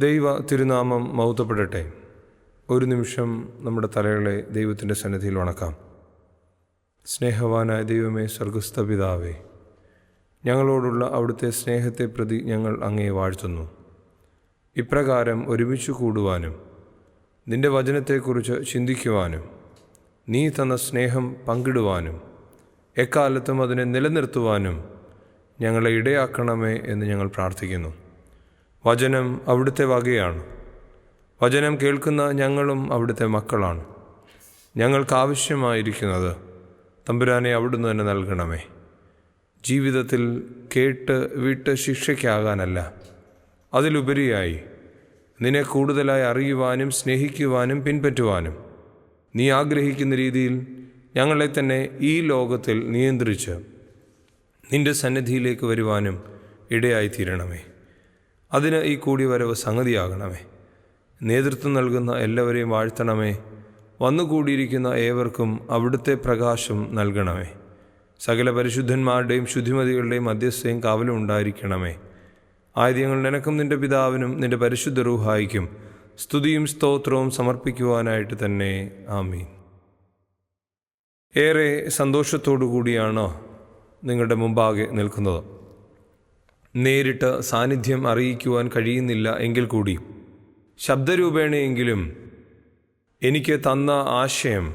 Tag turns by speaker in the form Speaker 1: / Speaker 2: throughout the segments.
Speaker 1: ദൈവ തിരുനാമം മഹത്വപ്പെടട്ടെ. ഒരു നിമിഷം നമ്മുടെ തലകളെ ദൈവത്തിൻ്റെ സന്നിധിയിൽ വണക്കാം. സ്നേഹവാനായ ദൈവമേ, സ്വർഗസ്ഥ പിതാവേ, ഞങ്ങളോടുള്ള അവിടുത്തെ സ്നേഹത്തെ പ്രതി ഞങ്ങൾ അങ്ങേ വാഴ്ത്തുന്നു. ഇപ്രകാരം ഒരുമിച്ച് കൂടുവാനും നിൻ്റെ വചനത്തെക്കുറിച്ച് ചിന്തിക്കുവാനും നീ തന്ന സ്നേഹം പങ്കിടുവാനും എക്കാലത്തും അതിനെ നിലനിർത്തുവാനും ഞങ്ങളെ ഇടയാക്കണമേ എന്ന് ഞങ്ങൾ പ്രാർത്ഥിക്കുന്നു. വചനം അവിടുത്തെ വകയാണ്. വചനം കേൾക്കുന്ന ഞങ്ങളും അവിടുത്തെ മക്കളാണ്. ഞങ്ങൾക്കാവശ്യമായിരിക്കുന്നത് തമ്പുരാനെ അവിടുന്ന് തന്നെ നൽകണമേ. ജീവിതത്തിൽ കേട്ട് വിട്ട് ശിക്ഷയ്ക്കാകാനല്ല, അതിലുപരിയായി നിന്നെ കൂടുതലായി അറിയുവാനും സ്നേഹിക്കുവാനും പിൻപറ്റുവാനും നീ ആഗ്രഹിക്കുന്ന രീതിയിൽ ഞങ്ങളെ തന്നെ ഈ ലോകത്തിൽ നിയന്ത്രിച്ച് നിൻ്റെ സന്നിധിയിലേക്ക് വരുവാനും ഇടയായിത്തീരണമേ. അതിന് ഈ കൂടിവരവ് സംഗതിയാകണമേ. നേതൃത്വം നൽകുന്ന എല്ലാവരെയും വാഴ്ത്തണമേ. വന്നുകൂടിയിരിക്കുന്ന ഏവർക്കും അവിടുത്തെ പ്രകാശം നൽകണമേ. സകല പരിശുദ്ധന്മാരുടെയും ശുദ്ധിമതികളുടെയും മധ്യസ്ഥയും കാവലും ഉണ്ടായിരിക്കണമേ. ആദ്യങ്ങൾ നിനക്കും നിൻ്റെ പിതാവിനും നിൻ്റെ പരിശുദ്ധ റൂഹായിക്കും സ്തുതിയും സ്തോത്രവും സമർപ്പിക്കുവാനായിട്ട് തന്നെ. ആമീൻ. ഏറെ സന്തോഷത്തോടു കൂടിയാണ് നിങ്ങളുടെ മുമ്പാകെ നിൽക്കുന്നത്. നേരിട്ട് സാന്നിധ്യം അറിയിക്കുവാൻ കഴിയുന്നില്ല എങ്കിൽ കൂടി ശബ്ദരൂപേണയെങ്കിലും എനിക്ക് തന്ന ആശയം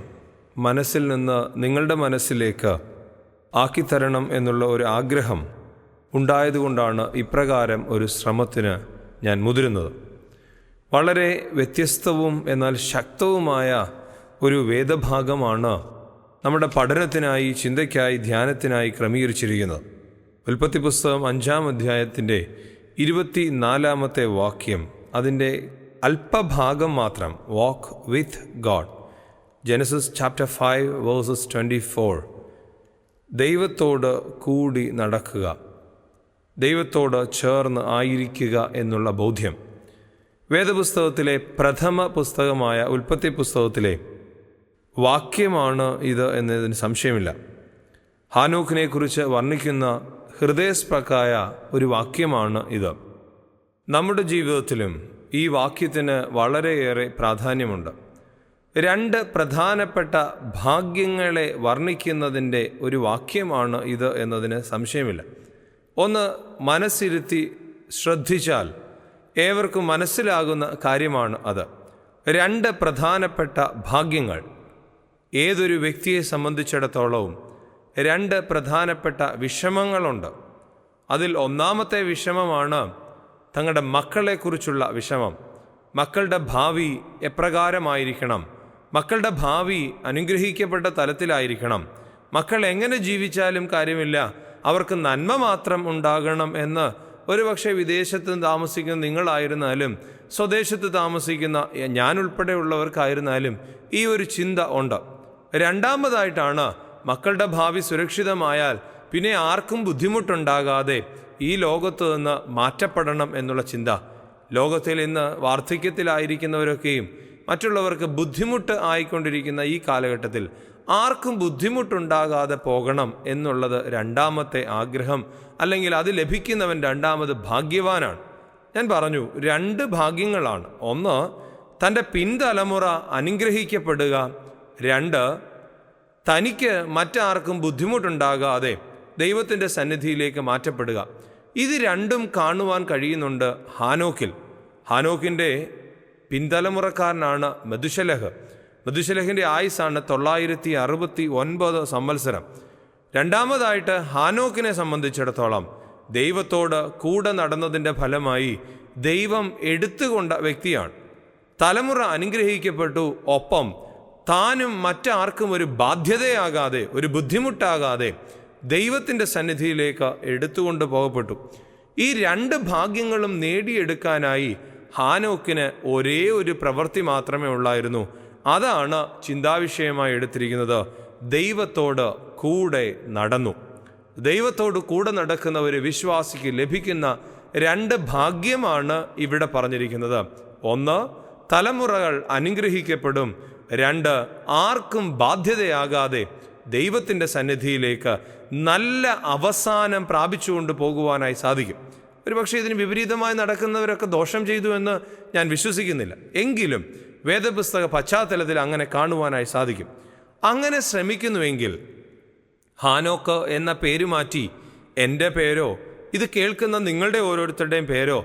Speaker 1: മനസ്സിൽ നിന്ന് നിങ്ങളുടെ മനസ്സിലേക്ക് ആക്കിത്തരണം എന്നുള്ള ഒരു ആഗ്രഹം ഉണ്ടായതുകൊണ്ടാണ് ഇപ്രകാരം ഒരു ശ്രമത്തിന് ഞാൻ മുതിരുന്നത്. വളരെ വ്യത്യസ്തവും എന്നാൽ ശക്തവുമായ ഒരു വേദഭാഗമാണ് നമ്മുടെ പഠനത്തിനായി, ചിന്തയ്ക്കായി, ധ്യാനത്തിനായി ക്രമീകരിച്ചിരിക്കുന്നത്. ഉൽപ്പത്തി പുസ്തകം 5-ാം അധ്യായത്തിൻ്റെ 24-ാമത്തെ വാക്യം, അതിൻ്റെ അല്പഭാഗം മാത്രം. Walk with God. Genesis chapter 5 verses 24. ദൈവത്തോട് കൂടി നടക്കുക, ദൈവത്തോട് ചേർന്ന് ആയിരിക്കുക എന്നുള്ള ബോധ്യം വേദപുസ്തകത്തിലെ പ്രഥമ പുസ്തകമായ ഉൽപ്പത്തി പുസ്തകത്തിലെ വാക്യമാണ് ഇത് എന്നതിന് സംശയമില്ല. ഹാനോക്കിനെക്കുറിച്ച് വർണ്ണിക്കുന്ന ഹൃദയസ്പർക്കായ ഒരു വാക്യമാണ് ഇത്. നമ്മുടെ ജീവിതത്തിലും ഈ വാക്യത്തിന് വളരെയേറെ പ്രാധാന്യമുണ്ട്. 2 പ്രധാനപ്പെട്ട ഭാഗ്യങ്ങളെ വർണ്ണിക്കുന്നതിൻ്റെ ഒരു വാക്യമാണ് ഇത് എന്നതിന് സംശയമില്ല. ഒന്ന്, മനസ്സിരുത്തി ശ്രദ്ധിച്ചാൽ ഏവർക്കും മനസ്സിലാകുന്ന കാര്യമാണ് അത്. 2 പ്രധാനപ്പെട്ട ഭാഗ്യങ്ങൾ. ഏതൊരു വ്യക്തിയെ സംബന്ധിച്ചിടത്തോളവും 2 പ്രധാനപ്പെട്ട വിഷമങ്ങളുണ്ട്. അതിൽ ഒന്നാമത്തെ വിഷമമാണ് തങ്ങളുടെ മക്കളെക്കുറിച്ചുള്ള വിഷമം. മക്കളുടെ ഭാവി എപ്രകാരമായിരിക്കണം, മക്കളുടെ ഭാവി അനുഗ്രഹിക്കപ്പെട്ട തലത്തിലായിരിക്കണം, മക്കൾ എങ്ങനെ ജീവിച്ചാലും കാര്യമില്ല, അവർക്ക് നന്മ മാത്രം ഉണ്ടാകണം എന്ന് ഒരുപക്ഷെ വിദേശത്ത് താമസിക്കുന്ന നിങ്ങളായിരുന്നാലും സ്വദേശത്ത് താമസിക്കുന്ന ഞാനുൾപ്പെടെയുള്ളവർക്കായിരുന്നാലും ഈ ഒരു ചിന്ത ഉണ്ട്. രണ്ടാമതായിട്ടാണ് മക്കളുടെ ഭാവി സുരക്ഷിതമായാൽ പിന്നെ ആർക്കും ബുദ്ധിമുട്ടുണ്ടാകാതെ ഈ ലോകത്ത് നിന്ന് മാറ്റപ്പെടണം എന്നുള്ള ചിന്ത. ലോകത്തിൽ ഇന്ന് വാർദ്ധക്യത്തിലായിരിക്കുന്നവരൊക്കെയും മറ്റുള്ളവർക്ക് ബുദ്ധിമുട്ട് ആയിക്കൊണ്ടിരിക്കുന്ന ഈ കാലഘട്ടത്തിൽ ആർക്കും ബുദ്ധിമുട്ടുണ്ടാകാതെ പോകണം എന്നുള്ളത് രണ്ടാമത്തെ ആഗ്രഹം, അല്ലെങ്കിൽ അത് ലഭിക്കുന്നവൻ രണ്ടാമത് ഭാഗ്യവാനാണ്. ഞാൻ പറഞ്ഞു 2 ഭാഗ്യങ്ങളാണ്. ഒന്ന്, തൻ്റെ പിൻതലമുറ അനുഗ്രഹിക്കപ്പെടുക. 2, തനിക്ക് മറ്റാർക്കും ബുദ്ധിമുട്ടുണ്ടാകാതെ ദൈവത്തിൻ്റെ സന്നിധിയിലേക്ക് മാറ്റപ്പെടുക. ഇത് 2ഉം കാണുവാൻ കഴിയുന്നുണ്ട് ഹാനോക്കിൽ. ഹാനോക്കിൻ്റെ പിൻതലമുറക്കാരനാണ് മെതുശലഹ്. മെതുശലഹിൻ്റെ ആയുസ്സാണ് 969 സംവത്സരം. രണ്ടാമതായിട്ട് ഹാനോക്കിനെ സംബന്ധിച്ചിടത്തോളം ദൈവത്തോട് കൂടെ നടന്നതിൻ്റെ ഫലമായി ദൈവം എടുത്തുകൊണ്ട വ്യക്തിയാണ്. തലമുറ അനുഗ്രഹിക്കപ്പെട്ടു. ഒപ്പം താനും മറ്റാർക്കും ഒരു ബാധ്യതയാകാതെ, ഒരു ബുദ്ധിമുട്ടാകാതെ ദൈവത്തിൻ്റെ സന്നിധിയിലേക്ക് എടുത്തുകൊണ്ട് പോകപ്പെട്ടു. ഈ 2 ഭാഗ്യങ്ങളും നേടിയെടുക്കാനായി ഹാനോക്കിന് ഒരേ ഒരു പ്രവൃത്തി മാത്രമേ ഉള്ളായിരുന്നു. അതാണ് ചിന്താവിഷയമായി എടുത്തിരിക്കുന്നത്. ദൈവത്തോട് കൂടെ നടന്നു. ദൈവത്തോട് കൂടെ നടക്കുന്ന ഒരു വിശ്വാസിക്ക് ലഭിക്കുന്ന 2 ഭാഗ്യമാണ് ഇവിടെ പറഞ്ഞിരിക്കുന്നത്. ഒന്ന്, തലമുറകൾ അനുഗ്രഹിക്കപ്പെടും. 2, ആർക്കും ബാധ്യതയാകാതെ ദൈവത്തിൻ്റെ സന്നിധിയിലേക്ക് നല്ല അവസാനം പ്രാപിച്ചുകൊണ്ട് പോകുവാനായി സാധിക്കും. ഒരുപക്ഷെ ഇതിന് വിപരീതമായി നടക്കുന്നവരൊക്കെ ദോഷം ചെയ്തു എന്ന് ഞാൻ വിശ്വസിക്കുന്നില്ല. എങ്കിലും വേദപുസ്തക പശ്ചാത്തലത്തിൽ അങ്ങനെ കാണുവാനായി സാധിക്കും. അങ്ങനെ ശ്രമിക്കുന്നുവെങ്കിൽ ഹാനോക്ക് എന്ന പേര് മാറ്റി എൻ്റെ പേരോ ഇത് കേൾക്കുന്ന നിങ്ങളുടെ ഓരോരുത്തരുടെയും പേരോ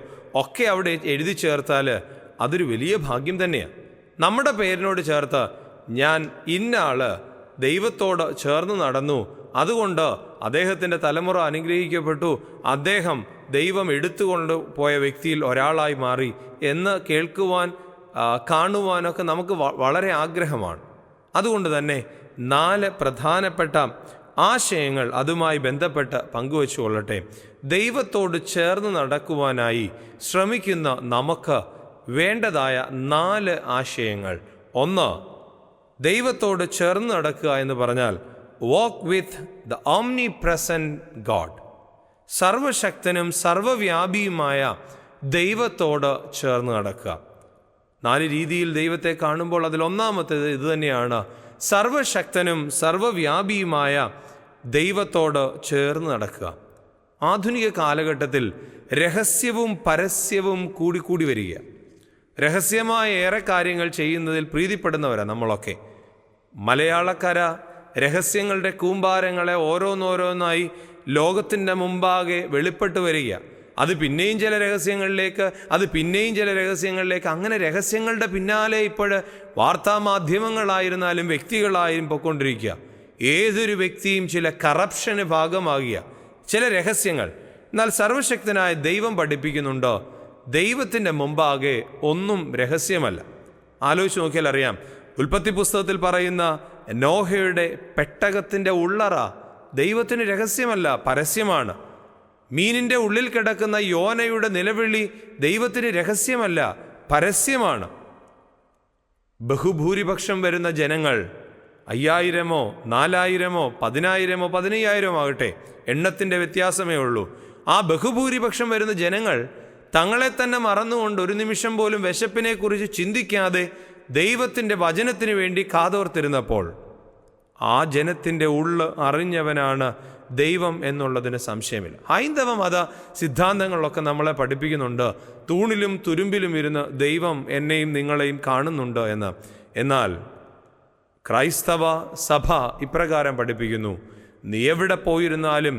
Speaker 1: ഒക്കെ അവിടെ എഴുതി ചേർത്താൽ അതൊരു വലിയ ഭാഗ്യം തന്നെയാണ്. നമ്മുടെ പേരിനോട് ചേർത്ത് ഞാൻ ഇന്ന ആള് ദൈവത്തോട് ചേർന്ന് നടന്നു, അതുകൊണ്ട് അദ്ദേഹത്തിൻ്റെ തലമുറ അനുഗ്രഹിക്കപ്പെട്ടു, അദ്ദേഹം ദൈവം എടുത്തുകൊണ്ട് പോയ വ്യക്തിയിൽ ഒരാളായി മാറി എന്ന് കേൾക്കുവാൻ കാണുവാനൊക്കെ നമുക്ക് വളരെ ആഗ്രഹമാണ്. അതുകൊണ്ട് തന്നെ 4 പ്രധാനപ്പെട്ട ആശയങ്ങൾ അതുമായി ബന്ധപ്പെട്ട് പങ്കുവച്ചു കൊള്ളട്ടെ. ദൈവത്തോട് ചേർന്ന് നടക്കുവാനായി ശ്രമിക്കുന്ന നമുക്ക് വേണ്ടതായ 4 ആശയങ്ങൾ. 1, ദൈവത്തോട് ചേർന്ന് നടക്കുക എന്ന് പറഞ്ഞാൽ വാക്ക് വിത്ത് ദ ഓംനിപ്രസന്റ് ഗോഡ്. സർവശക്തനും സർവവ്യാപിയുമായ ദൈവത്തോട് ചേർന്ന് നടക്കുക. 4 രീതിയിൽ ദൈവത്തെ കാണുമ്പോൾ അതിൽ ഒന്നാമത്തേത് ഇത് തന്നെയാണ്. സർവശക്തനും സർവവ്യാപിയുമായ ദൈവത്തോട് ചേർന്ന് നടക്കുക. ആധുനിക കാലഘട്ടത്തിൽ രഹസ്യവും പരസ്യവും കൂടിക്കൂടി വരിക. രഹസ്യമായ ഏറെ കാര്യങ്ങൾ ചെയ്യുന്നതിൽ പ്രീതിപ്പെടുന്നവരാണ് നമ്മളൊക്കെ. മലയാളക്കര രഹസ്യങ്ങളുടെ കൂമ്പാരങ്ങളെ ഓരോന്നോരോന്നായി ലോകത്തിൻ്റെ മുമ്പാകെ വെളിപ്പെട്ടു വരിക. അത് പിന്നെയും ചില രഹസ്യങ്ങളിലേക്ക്, അത് പിന്നെയും ചില രഹസ്യങ്ങളിലേക്ക്, അങ്ങനെ രഹസ്യങ്ങളുടെ പിന്നാലെ ഇപ്പോൾ വാർത്താമാധ്യമങ്ങളായിരുന്നാലും വ്യക്തികളായും പൊയ്ക്കൊണ്ടിരിക്കുക. ഏതൊരു വ്യക്തിയും ചില കറപ്ഷന് ഭാഗമാകുക, ചില രഹസ്യങ്ങൾ. എന്നാൽ സർവശക്തനായ ദൈവം പഠിപ്പിക്കുന്നുണ്ടോ, ദൈവത്തിൻ്റെ മുമ്പാകെ ഒന്നും രഹസ്യമല്ല. ആലോചിച്ച് നോക്കിയാൽ അറിയാം. ഉൽപ്പത്തി പുസ്തകത്തിൽ പറയുന്ന നോഹയുടെ പെട്ടകത്തിൻ്റെ ഉള്ളറ ദൈവത്തിന് രഹസ്യമല്ല, പരസ്യമാണ്. മീനിൻ്റെ ഉള്ളിൽ കിടക്കുന്ന യോനയുടെ നിലവിളി ദൈവത്തിന് രഹസ്യമല്ല, പരസ്യമാണ്. ബഹുഭൂരിപക്ഷം വരുന്ന ജനങ്ങൾ 5000-ഓ 4000-ഓ 10,000-ഓ 15,000-ഓ ആകട്ടെ, എണ്ണത്തിൻ്റെ വ്യത്യാസമേ ഉള്ളൂ. ആ ബഹുഭൂരിപക്ഷം വരുന്ന ജനങ്ങൾ തങ്ങളെ തന്നെ മറന്നുകൊണ്ട് ഒരു നിമിഷം പോലും വിശപ്പിനെക്കുറിച്ച് ചിന്തിക്കാതെ ദൈവത്തിൻ്റെ വചനത്തിന് വേണ്ടി കാതോർത്തിരുന്നപ്പോൾ ആ ജനത്തിൻ്റെ ഉള്ള് അറിഞ്ഞവനാണ് ദൈവം എന്നുള്ളതിന് സംശയമില്ല. ഹൈന്ദവ മത സിദ്ധാന്തങ്ങളിലൊക്കെ നമ്മളെ പഠിപ്പിക്കുന്നുണ്ട്, തൂണിലും തുരുമ്പിലും ഇരുന്ന് ദൈവം എന്നെയും നിങ്ങളെയും കാണുന്നുണ്ട് എന്ന്. എന്നാൽ ക്രൈസ്തവ സഭ ഇപ്രകാരം പഠിപ്പിക്കുന്നു, നീ എവിടെ പോയിരുന്നാലും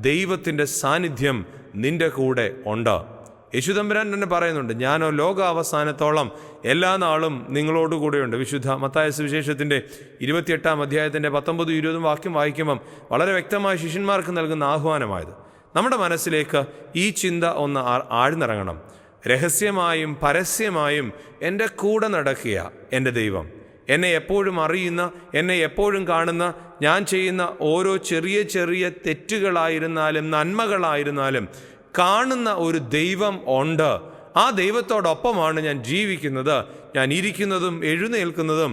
Speaker 1: ദൈവത്തിൻ്റെ സാന്നിധ്യം നിന്റെ കൂടെ ഉണ്ട്. യേശുതമ്പുരാൻ തന്നെ പറയുന്നുണ്ട്, ഞാനോ ലോകാവസാനത്തോളം എല്ലാ നാളും നിങ്ങളോടുകൂടെയുണ്ട്. വിശുദ്ധ മത്തായി സുവിശേഷത്തിൻ്റെ 28-ാം അധ്യായത്തിൻ്റെ 19-20 വാക്യം വായിക്കുമ്പം വളരെ വ്യക്തമായി ശിഷ്യന്മാർക്ക് നൽകുന്ന ആഹ്വാനമായത്. നമ്മുടെ മനസ്സിലേക്ക് ഈ ചിന്ത ഒന്ന് ആഴ്ന്നിറങ്ങണം. രഹസ്യമായും പരസ്യമായും എൻ്റെ കൂടെ നടക്കുക എൻ്റെ ദൈവം. എന്നെ എപ്പോഴും അറിയുന്ന, എന്നെ എപ്പോഴും കാണുന്ന, ഞാൻ ചെയ്യുന്ന ഓരോ ചെറിയ ചെറിയ തെറ്റുകളായിരുന്നാലും നന്മകളായിരുന്നാലും കാണുന്ന ഒരു ദൈവം ഉണ്ട്. ആ ദൈവത്തോടൊപ്പമാണ് ഞാൻ ജീവിക്കുന്നത്, ഞാൻ ഇരിക്കുന്നതും എഴുന്നേൽക്കുന്നതും.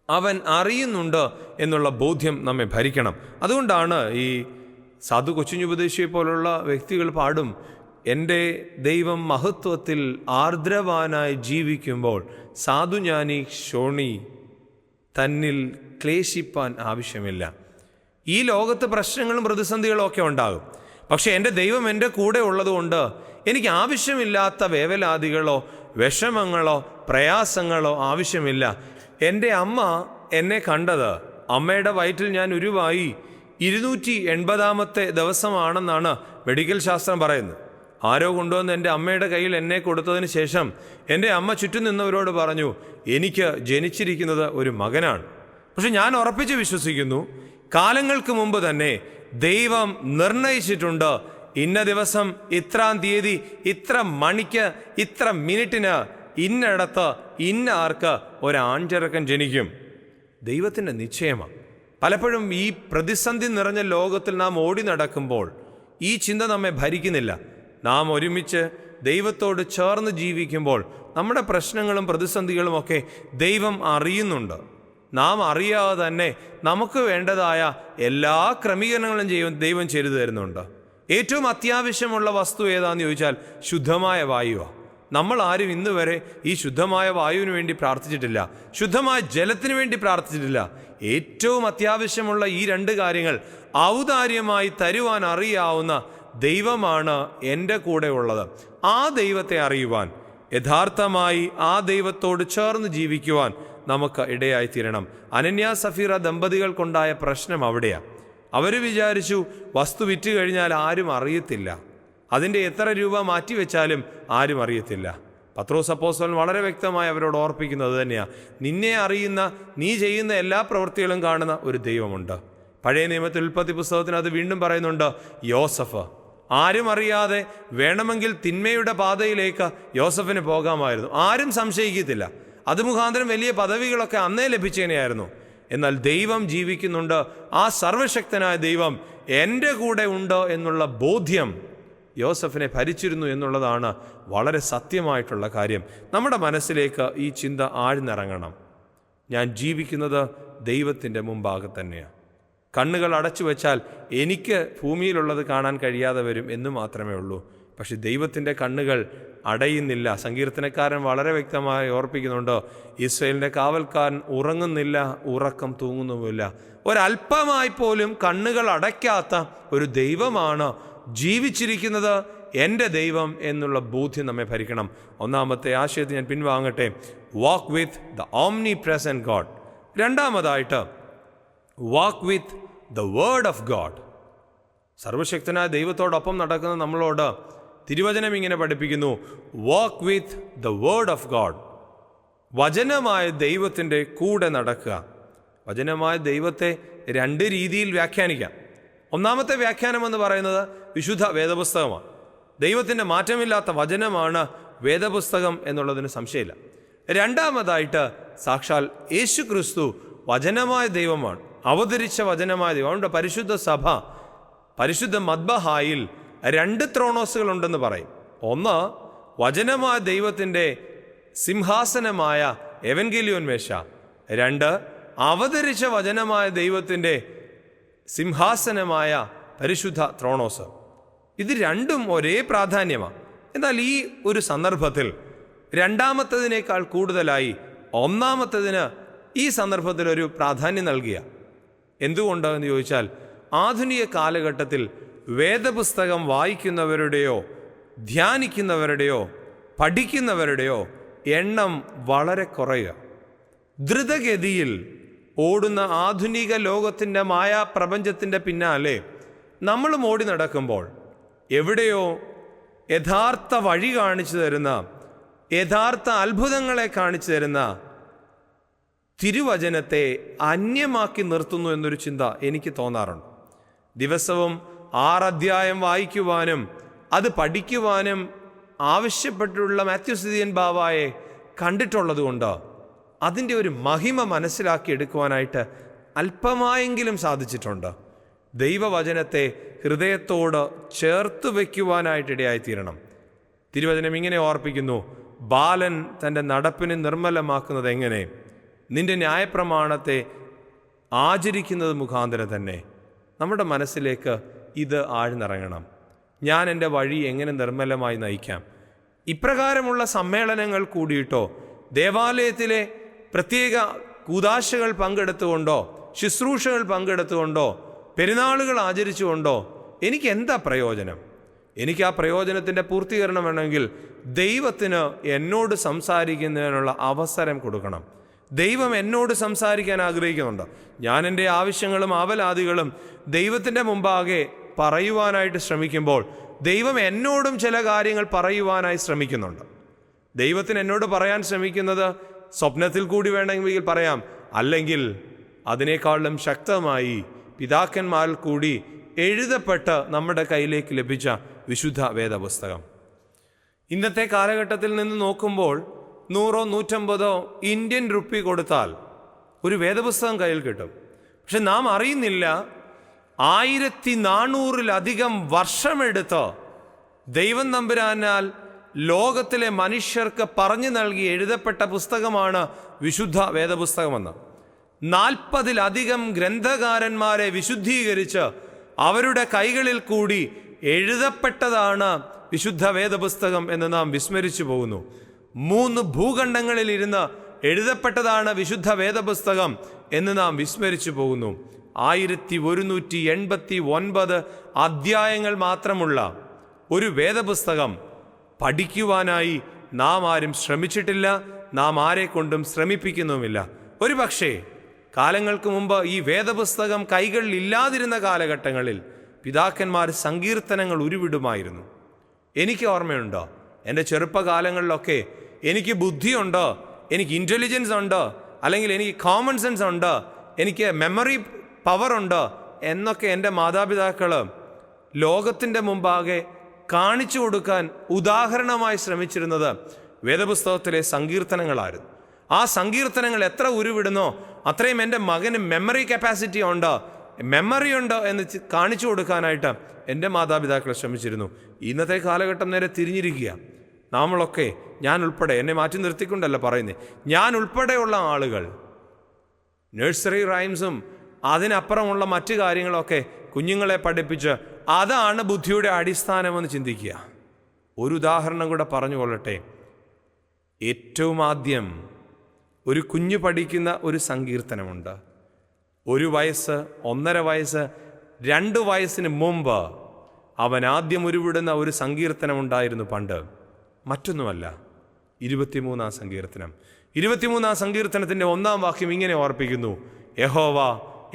Speaker 1: അവൻ അറിയുന്നുണ്ട് എന്നുള്ള ബോധ്യം നമ്മെ ഭരിക്കണം. അതുകൊണ്ടാണ് ഈ സാധു കൊച്ചുഞ്ഞുപദേശിയെ പോലുള്ള വ്യക്തികൾ പാടും, എൻ്റെ ദൈവം മഹത്വത്തിൽ ആർദ്രവാനായി ജീവിക്കുമ്പോൾ സാധുജ്ഞാനി ശോണി തന്നിൽ ക്ലേശിപ്പാൻ ആവശ്യമില്ല. ഈ ലോകത്ത് പ്രശ്നങ്ങളും പ്രതിസന്ധികളും ഒക്കെ ഉണ്ടാകും. പക്ഷെ എൻ്റെ ദൈവം എൻ്റെ കൂടെ ഉള്ളതുകൊണ്ട് എനിക്ക് ആവശ്യമില്ലാത്ത വേവലാതികളോ വിഷമങ്ങളോ പ്രയാസങ്ങളോ ആവശ്യമില്ല. എൻ്റെ അമ്മ എന്നെ കണ്ടത്, അമ്മയുടെ വയറ്റിൽ ഞാൻ ഉരുവായി 280-ാമത്തെ ദിവസമാണെന്നാണ് മെഡിക്കൽ ശാസ്ത്രം പറയുന്നത്. ആരോ കൊണ്ടുവന്ന് എൻ്റെ അമ്മയുടെ കയ്യിൽ എന്നെ കൊടുത്തതിന് ശേഷം എൻ്റെ അമ്മ ചുറ്റും നിന്നവരോട് പറഞ്ഞു, എനിക്ക് ജനിച്ചിരിക്കുന്നത് ഒരു മകനാണ്. പക്ഷെ ഞാൻ ഉറപ്പിച്ച് വിശ്വസിക്കുന്നു, കാലങ്ങൾക്ക് മുമ്പ് തന്നെ ദൈവം നിർണയിച്ചിട്ടുണ്ട്, ഇന്ന ദിവസം ഇത്രാം തീയതി ഇത്ര മണിക്ക് ഇത്ര മിനിറ്റിന് ഇന്നയിടത്ത് ഇന്ന ആർക്ക് ഒരാൺചെറുക്കൻ ജനിക്കും. ദൈവത്തിൻ്റെ നിശ്ചയമാണ്. പലപ്പോഴും ഈ പ്രതിസന്ധി നിറഞ്ഞ ലോകത്തിൽ നാം ഓടി നടക്കുമ്പോൾ ഈ ചിന്ത നമ്മെ ഭരിക്കുന്നില്ല. നാം ഒരുമിച്ച് ദൈവത്തോട് ചേർന്ന് ജീവിക്കുമ്പോൾ നമ്മുടെ പ്രശ്നങ്ങളും പ്രതിസന്ധികളുമൊക്കെ ദൈവം അറിയുന്നുണ്ട്. നാം അറിയാതെ തന്നെ നമുക്ക് വേണ്ടതായ എല്ലാ ക്രമീകരണങ്ങളും ദൈവം ചെയ്തു തരുന്നുണ്ട്. ഏറ്റവും അത്യാവശ്യമുള്ള വസ്തു ഏതാണെന്ന് ചോദിച്ചാൽ ശുദ്ധമായ വായുവാണ്. നമ്മൾ ആരും ഇന്ന് വരെ ഈ ശുദ്ധമായ വായുവിന് വേണ്ടി പ്രാർത്ഥിച്ചിട്ടില്ല, ശുദ്ധമായ ജലത്തിന് വേണ്ടി പ്രാർത്ഥിച്ചിട്ടില്ല. ഏറ്റവും അത്യാവശ്യമുള്ള ഈ 2 കാര്യങ്ങൾ ഔദാര്യമായി തരുവാൻ അറിയാവുന്ന ദൈവമാണ് എൻ്റെ കൂടെ ഉള്ളത്. ആ ദൈവത്തെ അറിയുവാൻ, യഥാർത്ഥമായി ആ ദൈവത്തോട് ചേർന്ന് ജീവിക്കുവാൻ നമുക്ക് ഇടയായിത്തീരണം. അനന്യ സഫീറ ദമ്പതികൾക്കുണ്ടായ പ്രശ്നം അവിടെയാണ്. അവർ വിചാരിച്ചു വസ്തു വിറ്റ് കഴിഞ്ഞാൽ ആരും അറിയത്തില്ല, അതിൻ്റെ എത്ര രൂപ മാറ്റിവെച്ചാലും ആരും അറിയത്തില്ല. പത്രോസ് അപ്പോസ്തലൻ വളരെ വ്യക്തമായി അവരോട് ഓർപ്പിക്കുന്നത് തന്നെയാണ്, നിന്നെ അറിയുന്ന, നീ ചെയ്യുന്ന എല്ലാ പ്രവൃത്തികളും കാണുന്ന ഒരു ദൈവമുണ്ട്. പഴയ നിയമത്തിൽ ഉൽപ്പത്തി പുസ്തകത്തിന് അത് വീണ്ടും പറയുന്നുണ്ട്. യോസഫ് ആരും അറിയാതെ വേണമെങ്കിൽ തിന്മയുടെ പാതയിലേക്ക് യോസഫിന് പോകാമായിരുന്നു, ആരും സംശയിക്കത്തില്ല. അത് മുഖാന്തരം വലിയ പദവികളൊക്കെ അന്നേ ലഭിച്ചേനെയായിരുന്നു. എന്നാൽ ദൈവം ജീവിക്കുന്നുണ്ട്, ആ സർവശക്തനായ ദൈവം എൻ്റെ കൂടെ ഉണ്ട് എന്നുള്ള ബോധ്യം യോസഫിനെ ഭരിച്ചിരുന്നു എന്നുള്ളതാണ് വളരെ സത്യമായിട്ടുള്ള കാര്യം. നമ്മുടെ മനസ്സിലേക്ക് ഈ ചിന്ത ആഴ്ന്നിറങ്ങണം. ഞാൻ ജീവിക്കുന്നത് ദൈവത്തിൻ്റെ മുമ്പാകെ തന്നെയാണ്. കണ്ണുകൾ അടച്ചു വെച്ചാൽ എനിക്ക് ഭൂമിയിലുള്ളത് കാണാൻ കഴിയാതെ വരും എന്ന് മാത്രമേ ഉള്ളൂ. പക്ഷെ ദൈവത്തിൻ്റെ കണ്ണുകൾ അടയുന്നില്ല. സങ്കീർത്തനക്കാരൻ വളരെ വ്യക്തമായി ഓർപ്പിക്കുന്നുണ്ട്, ഇസ്രായേലിൻ്റെ കാവൽക്കാരൻ ഉറങ്ങുന്നില്ല, ഉറക്കം തൂങ്ങുന്നുമില്ല. ഒരല്പമായി പോലും കണ്ണുകൾ അടയ്ക്കാത്ത ഒരു ദൈവമാണ് ജീവിച്ചിരിക്കുന്നത് എൻ്റെ ദൈവം എന്നുള്ള ബോധ്യം നമ്മെ ഭരിക്കണം. ഒന്നാമത്തെ ആശയത്തെ ഞാൻ പിൻവാങ്ങട്ടെ, walk with the omnipresent God. രണ്ടാമതായിട്ട് walk with the word of God. സർവശക്തനായ ദൈവത്തോടൊപ്പം നടക്കുന്ന നമ്മളോട് തിരുവചനം ഇങ്ങനെ പഠിപ്പിക്കുന്നു, walk with the word of God. വചനമായ ദൈവത്തിൻ്റെ കൂടെ നടക്കുക. വചനമായ ദൈവത്തെ രണ്ട് രീതിയിൽ വ്യാഖ്യാനിക്കാം. ഒന്നാമത്തെ വ്യാഖ്യാനം എന്ന് പറയുന്നത് വിശുദ്ധ വേദപുസ്തകമാണ്. ദൈവത്തിൻ്റെ മാറ്റമില്ലാത്ത വചനമാണ് വേദപുസ്തകം എന്നുള്ളതിന് സംശയമില്ല. രണ്ടാമതായിട്ട് സാക്ഷാൽ യേശു ക്രിസ്തു വചനമായ ദൈവമാണ്, അവതരിച്ച വചനമായ ദൈവം. അതുകൊണ്ട് പരിശുദ്ധ സഭ, പരിശുദ്ധ മദ്ബഹായിൽ 2 ത്രോണോസുകൾ ഉണ്ടെന്ന് പറയും. ഒന്ന് വചനമായ ദൈവത്തിൻ്റെ സിംഹാസനമായ എവൻഗേലിയോൻ മേശ, 2 അവതരിച്ച വചനമായ ദൈവത്തിൻ്റെ സിംഹാസനമായ പരിശുദ്ധ ത്രോണോസ്. ഇത് രണ്ടും ഒരേ പ്രാധാന്യമാണ്. എന്നാൽ ഈ ഒരു സന്ദർഭത്തിൽ രണ്ടാമത്തതിനേക്കാൾ കൂടുതലായി ഒന്നാമത്തതിന് ഈ സന്ദർഭത്തിൽ ഒരു പ്രാധാന്യം നൽകിയ. എന്തുകൊണ്ട് എന്ന് ചോദിച്ചാൽ, ആധുനിക കാലഘട്ടത്തിൽ വേദപുസ്തകം വായിക്കുന്നവരുടെയോ ധ്യാനിക്കുന്നവരുടെയോ പഠിക്കുന്നവരുടെയോ എണ്ണം വളരെ കുറയുക. ദ്രുതഗതിയിൽ ഓടുന്ന ആധുനിക ലോകത്തിൻ്റെ മായാപ്രപഞ്ചത്തിൻ്റെ പിന്നാലെ നമ്മളും ഓടി നടക്കുമ്പോൾ എവിടെയോ യഥാർത്ഥ വഴി കാണിച്ചു തരുന്ന, യഥാർത്ഥ അത്ഭുതങ്ങളെ കാണിച്ചു തരുന്ന തിരുവചനത്തെ അന്യമാക്കി നിർത്തുന്നു എന്നൊരു ചിന്ത എനിക്ക് തോന്നാറുണ്ട്. ദിവസവും 6 അധ്യായം വായിക്കുവാനും അത് പഠിക്കുവാനും ആവശ്യപ്പെട്ടുള്ള മാത്യു സിദിയൻ ബാവായെ കണ്ടിട്ടുള്ളത് കൊണ്ട് അതിൻ്റെ ഒരു മഹിമ മനസ്സിലാക്കിയെടുക്കുവാനായിട്ട് അല്പമായെങ്കിലും സാധിച്ചിട്ടുണ്ട്. ദൈവവചനത്തെ ഹൃദയത്തോട് ചേർത്ത് വയ്ക്കുവാനായിട്ടിടയായിത്തീരണം. തിരുവചനം ഇങ്ങനെ ഓർപ്പിക്കുന്നു, ബാലൻ തൻ്റെ നടപ്പിനെ നിർമ്മലമാക്കുന്നത് എങ്ങനെ? നിന്റെ ന്യായപ്രമാണത്തെ ആചരിക്കുന്നത് മുഖാന്തരം തന്നെ. നമ്മുടെ മനസ്സിലേക്ക് ഇത് ആഴ്ന്നിറങ്ങണം. ഞാൻ എൻ്റെ വഴി എങ്ങനെ നിർമ്മലമായി നയിക്കാം? ഇപ്രകാരമുള്ള സമ്മേളനങ്ങൾ കൂടിയിട്ടോ, ദേവാലയത്തിലെ പ്രത്യേക കൂദാശകൾ പങ്കെടുത്തുകൊണ്ടോ, ശുശ്രൂഷകൾ പങ്കെടുത്തുകൊണ്ടോ, പെരുന്നാളുകൾ ആചരിച്ചുകൊണ്ടോ എനിക്ക് എന്താ പ്രയോജനം? എനിക്ക് ആ പ്രയോജനത്തിൻ്റെ പൂർത്തീകരണം വേണമെങ്കിൽ ദൈവത്തിന് എന്നോട് സംസാരിക്കുന്നതിനുള്ള അവസരം കൊടുക്കണം. ദൈവം എന്നോട് സംസാരിക്കാൻ ആഗ്രഹിക്കുന്നുണ്ട്. ഞാൻ എൻ്റെ ആവശ്യങ്ങളും ആവലാദികളും ദൈവത്തിൻ്റെ മുമ്പാകെ പറയുവാനായിട്ട് ശ്രമിക്കുമ്പോൾ ദൈവം എന്നോടും ചില കാര്യങ്ങൾ പറയുവാനായി ശ്രമിക്കുന്നുണ്ട്. ദൈവത്തിന് എന്നോട് പറയാൻ ശ്രമിക്കുന്നത് സ്വപ്നത്തിൽ കൂടി വേണമെങ്കിൽ പറയാം, അല്ലെങ്കിൽ അതിനേക്കാളും ശക്തമായി പിതാക്കന്മാരിൽ കൂടി എഴുതപ്പെട്ട് നമ്മുടെ കയ്യിലേക്ക് ലഭിച്ച വിശുദ്ധ വേദപുസ്തകം. ഇന്നത്തെ കാലഘട്ടത്തിൽ നിന്ന് നോക്കുമ്പോൾ 100-150 ഇന്ത്യൻ റുപ്പി കൊടുത്താൽ ഒരു വേദപുസ്തകം കയ്യിൽ കിട്ടും. പക്ഷെ നാം അറിയുന്നില്ല, 1400-ലധികം വർഷമെടുത്ത് ദൈവം തമ്പുരാനാൽ ലോകത്തിലെ മനുഷ്യർക്ക് പറഞ്ഞു നൽകി എഴുതപ്പെട്ട പുസ്തകമാണ് വിശുദ്ധ വേദപുസ്തകമെന്ന്. 40-ലധികം ഗ്രന്ഥകാരന്മാരെ വിശുദ്ധീകരിച്ച് അവരുടെ കൈകളിൽ കൂടി എഴുതപ്പെട്ടതാണ് വിശുദ്ധ വേദപുസ്തകം എന്ന് നാം വിസ്മരിച്ചു പോകുന്നു. 3 ഭൂഖണ്ഡങ്ങളിൽ ഇരുന്ന് എഴുതപ്പെട്ടതാണ് വിശുദ്ധ വേദപുസ്തകം എന്ന് നാം വിസ്മരിച്ചു പോകുന്നു. 1189 അധ്യായങ്ങൾ മാത്രമുള്ള ഒരു വേദപുസ്തകം പഠിക്കുവാനായി നാം ആരും ശ്രമിച്ചിട്ടില്ല, നാം ആരെക്കൊണ്ടും ശ്രമിപ്പിക്കുന്നുമില്ല. ഒരു പക്ഷേ കാലങ്ങൾക്ക് മുമ്പ് ഈ വേദപുസ്തകം കൈകളിൽ ഇല്ലാതിരുന്ന കാലഘട്ടങ്ങളിൽ പിതാക്കന്മാർ സങ്കീർത്തനങ്ങൾ ഉരുവിടുമായിരുന്നു. എനിക്ക് ഓർമ്മയുണ്ടോ, എൻ്റെ ചെറുപ്പകാലങ്ങളിലൊക്കെ എനിക്ക് ബുദ്ധിയുണ്ടോ, എനിക്ക് ഇൻ്റലിജൻസ് ഉണ്ടോ, അല്ലെങ്കിൽ എനിക്ക് കോമൺ സെൻസ് ഉണ്ടോ, എനിക്ക് മെമ്മറി പവർ ഉണ്ടോ എന്നൊക്കെ എൻ്റെ മാതാപിതാക്കൾ ലോകത്തിൻ്റെ മുമ്പാകെ കാണിച്ചു കൊടുക്കാൻ ഉദാഹരണമായി ശ്രമിച്ചിരുന്നത് വേദപുസ്തകത്തിലെ സങ്കീർത്തനങ്ങളായിരുന്നു. ആ സങ്കീർത്തനങ്ങൾ എത്ര ഉരുവിടുന്നോ അത്രയും എൻ്റെ മകന് മെമ്മറി കപ്പാസിറ്റി ഉണ്ടോ, മെമ്മറി ഉണ്ടോ എന്ന് കാണിച്ചു കൊടുക്കാനായിട്ട് എൻ്റെ മാതാപിതാക്കൾ ശ്രമിച്ചിരുന്നു. ഇന്നത്തെ കാലഘട്ടം നേരെ തിരിഞ്ഞിരിക്കുക. നമ്മളൊക്കെ, ഞാൻ ഉൾപ്പെടെ, എന്നെ മാറ്റി നിർത്തിക്കൊണ്ടല്ല പറയുന്നത്, ഞാൻ ഉൾപ്പെടെയുള്ള ആളുകൾ നഴ്സറി റൈംസും അതിനപ്പുറമുള്ള മറ്റു കാര്യങ്ങളൊക്കെ കുഞ്ഞുങ്ങളെ പഠിപ്പിച്ച് അതാണ് ബുദ്ധിയുടെ അടിസ്ഥാനമെന്ന് ചിന്തിക്കുക. ഒരു ഉദാഹരണം കൂടെ പറഞ്ഞുകൊള്ളട്ടെ. ഏറ്റവും ആദ്യം ഒരു കുഞ്ഞ് പഠിക്കുന്ന ഒരു സങ്കീർത്തനമുണ്ട്. 1 വയസ്സ്, 1.5 വയസ്സ്, 2 വയസ്സിന് മുമ്പ് അവൻ ആദ്യം ഉരുവിടുന്ന ഒരു സങ്കീർത്തനമുണ്ടായിരുന്നു പണ്ട്. മറ്റൊന്നുമല്ല, 23-ാം സങ്കീർത്തനം. 23-ാം സങ്കീർത്തനത്തിൻ്റെ 1-ാം വാക്യം ഇങ്ങനെ ഓർപ്പിക്കുന്നു: യഹോവ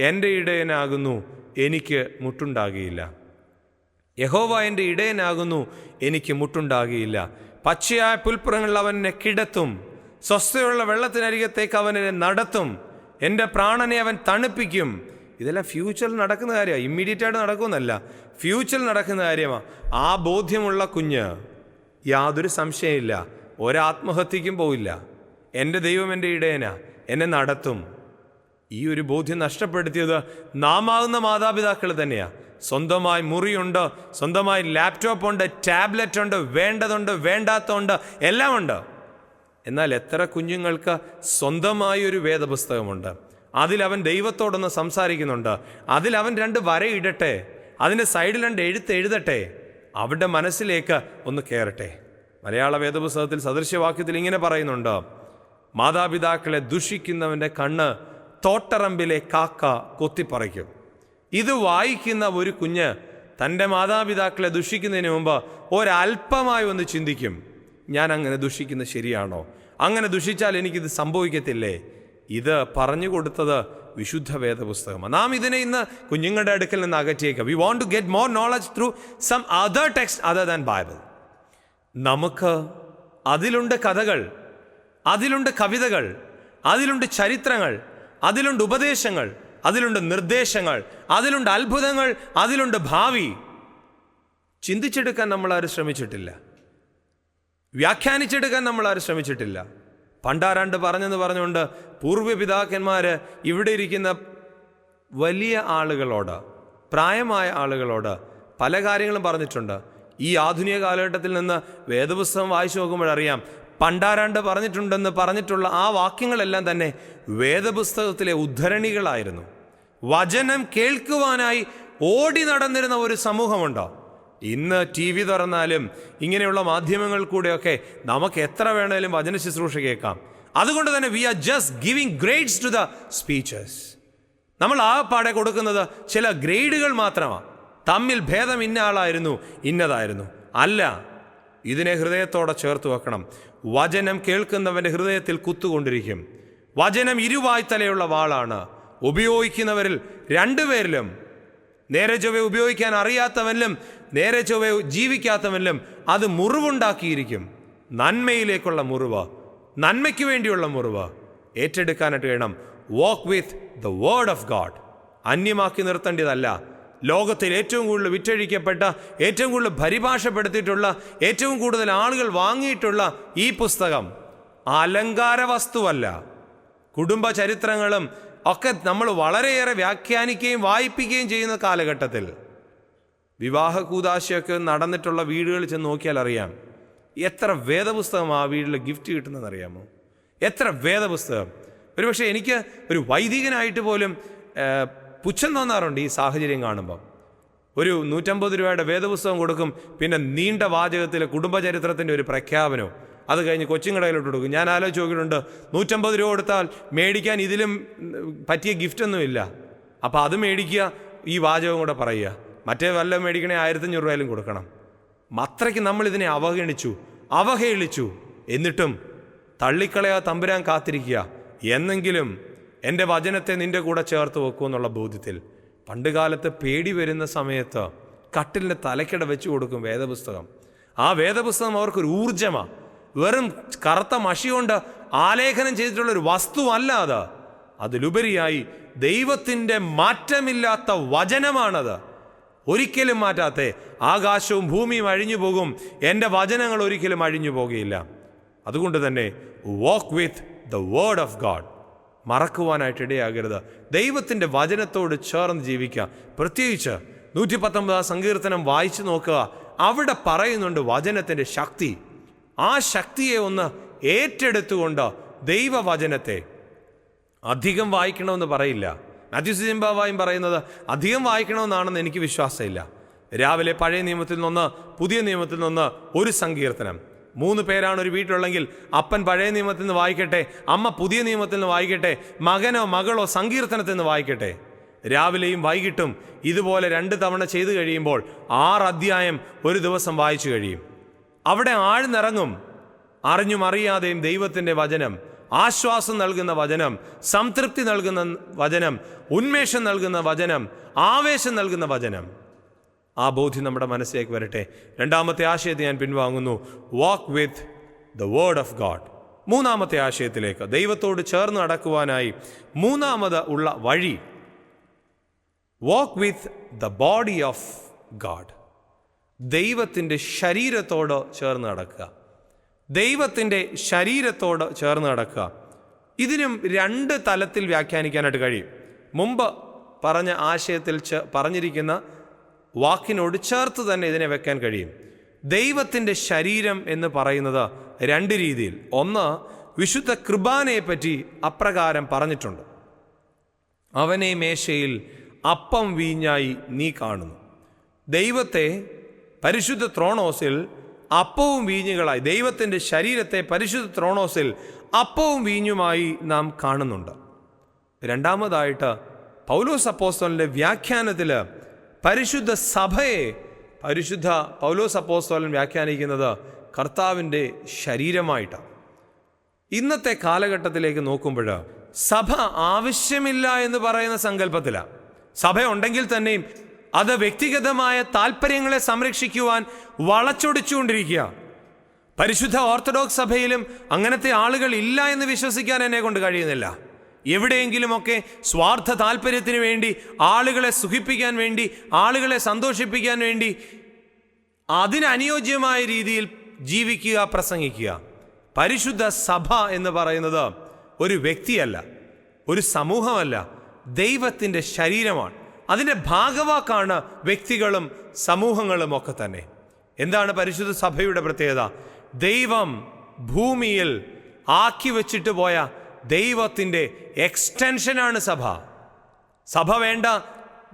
Speaker 1: എൻ്റെ ഇടയനാകുന്നു, എനിക്ക് മുട്ടുണ്ടാകുകയില്ല. യഹോവ എൻ്റെ ഇടയനാകുന്നു, എനിക്ക് മുട്ടുണ്ടാകുകയില്ല. പച്ചയായ പുൽപ്പുറങ്ങളിൽ അവൻ എന്നെ കിടത്തും, സ്വസ്ഥയുള്ള വെള്ളത്തിനരികത്തേക്ക് അവൻ എന്നെ നടത്തും, എൻ്റെ പ്രാണനെ അവൻ തണുപ്പിക്കും. ഇതെല്ലാം ഫ്യൂച്ചറിൽ നടക്കുന്ന കാര്യമാണ്, ഇമ്മീഡിയറ്റ് ആയിട്ട് നടക്കുമെന്നല്ല, ഫ്യൂച്ചറിൽ നടക്കുന്ന കാര്യമാണ്. ആ ബോധ്യമുള്ള കുഞ്ഞ് യാതൊരു സംശയമില്ല, ഒരാത്മഹത്യക്കും പോവില്ല. എൻ്റെ ദൈവം എൻ്റെ ഇടയനാ, എന്നെ നടത്തും. ഈ ഒരു ബോധ്യം നഷ്ടപ്പെടുത്തിയത് നാം ആകുന്ന മാതാപിതാക്കൾ തന്നെയാണ്. സ്വന്തമായി മുറിയുണ്ട്, സ്വന്തമായി ലാപ്ടോപ്പ് ഉണ്ട്, ടാബ്ലറ്റ് ഉണ്ട്, വേണ്ടതുണ്ട്, വേണ്ടാത്തതുണ്ട്, എല്ലാം ഉണ്ട്. എന്നാൽ എത്ര കുഞ്ഞുങ്ങൾക്ക് സ്വന്തമായി ഒരു വേദപുസ്തകമുണ്ട്, അതിലവൻ ദൈവത്തോടൊന്ന് സംസാരിക്കുന്നുണ്ട്, അതിലവൻ 2 വരയിടട്ടെ, അതിൻ്റെ സൈഡിൽ 2 എഴുത്ത് എഴുതട്ടെ, അവരുടെ മനസ്സിലേക്ക് ഒന്ന് കയറട്ടെ. മലയാള വേദപുസ്തകത്തിൽ സദൃശ്യവാക്യത്തിൽ ഇങ്ങനെ പറയുന്നുണ്ട്: മാതാപിതാക്കളെ ദുഷിക്കുന്നവൻ്റെ കണ്ണ് തോട്ടറമ്പിലെ കാക്ക കൊത്തിപ്പറിക്കും. ഇത് വായിക്കുന്ന ഒരു കുഞ്ഞ് തൻ്റെ മാതാപിതാക്കളെ ദുഷിക്കുന്നതിന് മുമ്പ് ഒരല്പമായി ഒന്ന് ചിന്തിക്കും: ഞാൻ അങ്ങനെ ദുഷിക്കുന്നത് ശരിയാണോ? അങ്ങനെ ദുഷിച്ചാൽ എനിക്കിത് സംഭവിക്കത്തില്ലേ? ഇത് പറഞ്ഞു കൊടുത്തത് വിശുദ്ധ വേദപുസ്തകമാണ്. നാം ഇതിനെ ഇന്ന് കുഞ്ഞുങ്ങളുടെ അടുക്കൽ നിന്ന് അകറ്റിയേക്കാം. We want to get more knowledge through some other text other than Bible. നമുക്ക് അതിലുണ്ട് കഥകൾ, അതിലുണ്ട് കവിതകൾ, അതിലുണ്ട് ചരിത്രങ്ങൾ, അതിലുണ്ട് ഉപദേശങ്ങൾ, അതിലുണ്ട് നിർദ്ദേശങ്ങൾ, അതിലുണ്ട് അത്ഭുതങ്ങൾ, അതിലുണ്ട് ഭാവി. ചിന്തിച്ചെടുക്കാൻ നമ്മളാരും ശ്രമിച്ചിട്ടില്ല, വ്യാഖ്യാനിച്ചെടുക്കാൻ നമ്മളാരും ശ്രമിച്ചിട്ടില്ല. പണ്ടാരാണ്ട് പറഞ്ഞെന്ന് പറഞ്ഞുകൊണ്ട് പൂർവ്വപിതാക്കന്മാർ ഇവിടെ ഇരിക്കുന്ന വലിയ ആളുകളോട്, പ്രായമായ ആളുകളോട് പല കാര്യങ്ങളും പറഞ്ഞിട്ടുണ്ട്. ഈ ആധുനിക കാലഘട്ടത്തിൽ നിന്ന് വേദപുസ്തകം വായിച്ചു നോക്കുമ്പോഴറിയാം, പണ്ടാരാണ്ട് പറഞ്ഞിട്ടുണ്ടെന്ന് പറഞ്ഞിട്ടുള്ള ആ വാക്യങ്ങളെല്ലാം തന്നെ വേദപുസ്തകത്തിലെ ഉദ്ധരണികളായിരുന്നു. വചനം കേൾക്കുവാനായി ഓടി നടന്നിരുന്ന ഒരു സമൂഹമുണ്ടോ? ഇന്ന് TV തുറന്നാലും ഇങ്ങനെയുള്ള മാധ്യമങ്ങൾ കൂടെയൊക്കെ നമുക്ക് എത്ര വേണേലും വചന ശുശ്രൂഷ കേൾക്കാം. അതുകൊണ്ട് തന്നെ we are just giving grades to the speechers. നമ്മൾ ആ പാടെ കൊടുക്കുന്നത് ചില ഗ്രേഡുകൾ മാത്രമാണ്. തമ്മിൽ ഭേദം ഇന്ന ആളായിരുന്നു, ഇന്നതായിരുന്നു അല്ല. ഇതിനെ ഹൃദയത്തോടെ ചേർത്ത് വെക്കണം. വചനം കേൾക്കുന്നവൻ്റെ ഹൃദയത്തിൽ കുത്തുകൊണ്ടിരിക്കും. വചനം ഇരുവായ്ത്തലയുള്ള വാളാണ്. ഉപയോഗിക്കുന്നവരിൽ 2 പേരിലും, നേരെ ചൊവ്വെ ഉപയോഗിക്കാൻ അറിയാത്തവനിലും നേരെ ചൊവ്വെ ജീവിക്കാത്തവനിലും അത് മുറിവുണ്ടാക്കിയിരിക്കും. നന്മയിലേക്കുള്ള മുറിവ്, നന്മയ്ക്ക് വേണ്ടിയുള്ള മുറിവ് ഏറ്റെടുക്കാനായിട്ട് വേണം. Walk with the word of God. അന്യമാക്കി നിർത്തേണ്ടതല്ല. ലോകത്തിൽ ഏറ്റവും കൂടുതൽ വിറ്റഴിക്കപ്പെട്ട, ഏറ്റവും കൂടുതൽ പരിഭാഷപ്പെടുത്തിയിട്ടുള്ള, ഏറ്റവും കൂടുതൽ ആളുകൾ വാങ്ങിയിട്ടുള്ള ഈ പുസ്തകം അലങ്കാര വസ്തുവല്ല. കുടുംബ ചരിത്രങ്ങളും ഒക്കെ നമ്മൾ വളരെയേറെ വ്യാഖ്യാനിക്കുകയും വായിപ്പിക്കുകയും ചെയ്യുന്ന കാലഘട്ടത്തിൽ വിവാഹ കൂദാശയൊക്കെ നടന്നിട്ടുള്ള വീടുകളിൽ ചെന്ന് നോക്കിയാൽ അറിയാം എത്ര വേദപുസ്തകം ആ വീട്ടിൽ ഗിഫ്റ്റ് കിട്ടുന്നതെന്നറിയാമോ? എത്ര വേദപുസ്തകം. ഒരുപക്ഷെ എനിക്ക് ഒരു വൈദികനായിട്ട് പോലും പുച്ഛം തോന്നാറുണ്ട് ഈ സാഹചര്യം കാണുമ്പോൾ. ഒരു 150 രൂപയുടെ വേദപുസ്തകം കൊടുക്കും, പിന്നെ നീണ്ട വാചകത്തിൽ കുടുംബചരിത്രത്തിൻ്റെ ഒരു പ്രഖ്യാപനവും, അത് കഴിഞ്ഞ് കൊച്ചുങ്ങടയിലോട്ട് കൊടുക്കും. ഞാൻ ആലോചിച്ച് നോക്കിയിട്ടുണ്ട്, 150 രൂപ കൊടുത്താൽ മേടിക്കാൻ ഇതിലും പറ്റിയ ഗിഫ്റ്റൊന്നുമില്ല. അപ്പോൾ അത് മേടിക്കുക, ഈ വാചകം കൂടെ പറയുക, മറ്റേ വല്ല മേടിക്കണേ 1500 രൂപയിലും കൊടുക്കണം. അത്രയ്ക്ക് നമ്മളിതിനെ അവഹേളിച്ചു. എന്നിട്ടും തള്ളിക്കളയാ തമ്പുരാൻ കാത്തിരിക്കുക, എന്നെങ്കിലും എൻ്റെ വചനത്തെ നിൻ്റെ കൂടെ ചേർത്ത് വെക്കൂ എന്നുള്ള ബോധ്യത്തിൽ. പണ്ടുകാലത്ത് പേടി വരുന്ന സമയത്ത് കട്ടിലിൻ്റെ തലയ്ക്കിട വെച്ച് കൊടുക്കും വേദപുസ്തകം. ആ വേദപുസ്തകം അവർക്കൊരു ഊർജ്ജമാണ്. വെറും കറുത്ത മഷി കൊണ്ട് ആലേഖനം ചെയ്തിട്ടുള്ളൊരു വസ്തുവല്ല അത്. അതിലുപരിയായി ദൈവത്തിൻ്റെ മാറ്റമില്ലാത്ത വചനമാണത്. ഒരിക്കലും മാറ്റാത്ത. ആകാശവും ഭൂമിയും അഴിഞ്ഞു പോകും, എൻ്റെ വചനങ്ങൾ ഒരിക്കലും അഴിഞ്ഞു പോകുകയില്ല. അതുകൊണ്ട് തന്നെ walk with the word of God. മറക്കുവാനായിട്ട് ഇടയാകരുത്. ദൈവത്തിൻ്റെ വചനത്തോട് ചേർന്ന് ജീവിക്കുക. പ്രത്യേകിച്ച് 119 സങ്കീർത്തനം വായിച്ചു നോക്കുക. അവിടെ പറയുന്നുണ്ട് വചനത്തിൻ്റെ ശക്തി. ആ ശക്തിയെ ഒന്ന് ഏറ്റെടുത്തുകൊണ്ട് ദൈവവചനത്തെ അധികം വായിക്കണമെന്ന് പറയില്ല. മാത്യു സിംബാവായും പറയുന്നത് അധികം വായിക്കണമെന്നാണെന്ന് എനിക്ക് വിശ്വാസമില്ല. രാവിലെ പഴയ നിയമത്തിൽ നിന്ന് പുതിയ നിയമത്തിൽ നിന്ന് ഒരു സങ്കീർത്തനം. 3 പേരാണ് ഒരു വീട്ടിലുള്ളെങ്കിൽ അപ്പൻ പഴയ നിയമത്തിൽ നിന്ന് വായിക്കട്ടെ, അമ്മ പുതിയ നിയമത്തിൽ നിന്ന് വായിക്കട്ടെ, മകനോ മകളോ സങ്കീർത്തനത്തിൽ നിന്ന് വായിക്കട്ടെ. രാവിലെയും വൈകിട്ടും ഇതുപോലെ 2 തവണ ചെയ്തു കഴിയുമ്പോൾ 6 അധ്യായം ഒരു ദിവസം വായിച്ചു കഴിയും. അവിടെ ആഴ്ന്നിറങ്ങും. അറിഞ്ഞും അറിയാതെയും ദൈവത്തിൻ്റെ വചനം, ആശ്വാസം നൽകുന്ന വചനം, സംതൃപ്തി നൽകുന്ന വചനം, ഉന്മേഷം നൽകുന്ന വചനം, ആവേശം നൽകുന്ന വചനം. ആ ബോധ്യം നമ്മുടെ മനസ്സിലേക്ക് വരട്ടെ. 2ാമത്തെ ആശയത്തെ ഞാൻ പിൻവാങ്ങുന്നു. Walk with the word of God. 3ാമത്തെ ആശയത്തിലേക്ക്, ദൈവത്തോട് ചേർന്ന് നടക്കുവാനായി 3ാമത് ഉള്ള വഴി, walk with the body of God. ദൈവത്തിൻ്റെ ശരീരത്തോട് ചേർന്ന് നടക്കുക. ദൈവത്തിൻ്റെ ശരീരത്തോട് ചേർന്ന് നടക്കുക. ഇതിനും 2 തലത്തിൽ വ്യാഖ്യാനിക്കാനായിട്ട് കഴിയും. മുമ്പ് പറഞ്ഞ ആശയത്തിൽ പറഞ്ഞിരിക്കുന്ന വാക്കിനോട് ചേർത്ത് തന്നെ ഇതിനെ വെക്കാൻ കഴിയും. ദൈവത്തിൻ്റെ ശരീരം എന്ന് പറയുന്നത് 2 രീതിയിൽ. ഒന്ന്, വിശുദ്ധ കുർബാനയെ പറ്റി അപ്രകാരം പറഞ്ഞിട്ടുണ്ട്. അവനെ മേശയിൽ അപ്പം വീഞ്ഞായി നീ കാണുന്നു. ദൈവത്തെ പരിശുദ്ധ ത്രോണോസിൽ അപ്പവും വീഞ്ഞുകളായി, ദൈവത്തിൻ്റെ ശരീരത്തെ പരിശുദ്ധ ത്രോണോസിൽ അപ്പവും വീഞ്ഞുമായി നാം കാണുന്നുണ്ട്. 2ാമതായിട്ട് പൗലോസ് അപ്പോസ്തലൻ്റെ വ്യാഖ്യാനത്തിൽ പരിശുദ്ധ സഭയെ പരിശുദ്ധ പൗലോസ് അപ്പോസ്തലൻ വ്യാഖ്യാനിക്കുന്നത് കർത്താവിൻ്റെ ശരീരമായിട്ടാണ്. ഇന്നത്തെ കാലഘട്ടത്തിലേക്ക് നോക്കുമ്പോൾ സഭ ആവശ്യമില്ല എന്ന് പറയുന്ന സങ്കല്പത്തിലാണ്. സഭ ഉണ്ടെങ്കിൽ തന്നെയും അത് വ്യക്തിഗതമായ താല്പര്യങ്ങളെ സംരക്ഷിക്കുവാൻ വളച്ചൊടിച്ചുകൊണ്ടിരിക്കുക. പരിശുദ്ധ ഓർത്തഡോക്സ് സഭയിലും അങ്ങനത്തെ ആളുകൾ ഇല്ല എന്ന് വിശ്വസിക്കാൻ എന്നെ കൊണ്ട് കഴിയുന്നില്ല. എവിടെയെങ്കിലുമൊക്കെ സ്വാർത്ഥ താല്പര്യത്തിന് വേണ്ടി, ആളുകളെ സുഖിപ്പിക്കാൻ വേണ്ടി, ആളുകളെ സന്തോഷിപ്പിക്കാൻ വേണ്ടി അതിനനുയോജ്യമായ രീതിയിൽ ജീവിക്കുക, പ്രസംഗിക്കുക. പരിശുദ്ധ സഭ എന്ന് പറയുന്നത് ഒരു വ്യക്തിയല്ല, ഒരു സമൂഹമല്ല, ദൈവത്തിൻ്റെ ശരീരമാണ്. അതിൻ്റെ ഭാഗവാക്കാണ് വ്യക്തികളും സമൂഹങ്ങളും ഒക്കെ തന്നെ. എന്താണ് പരിശുദ്ധ സഭയുടെ പ്രത്യേകത? ദൈവം ഭൂമിയിൽ ആക്കി വച്ചിട്ട് പോയ ദൈവത്തിൻ്റെ എക്സ്റ്റൻഷനാണ് സഭ. സഭ വേണ്ട,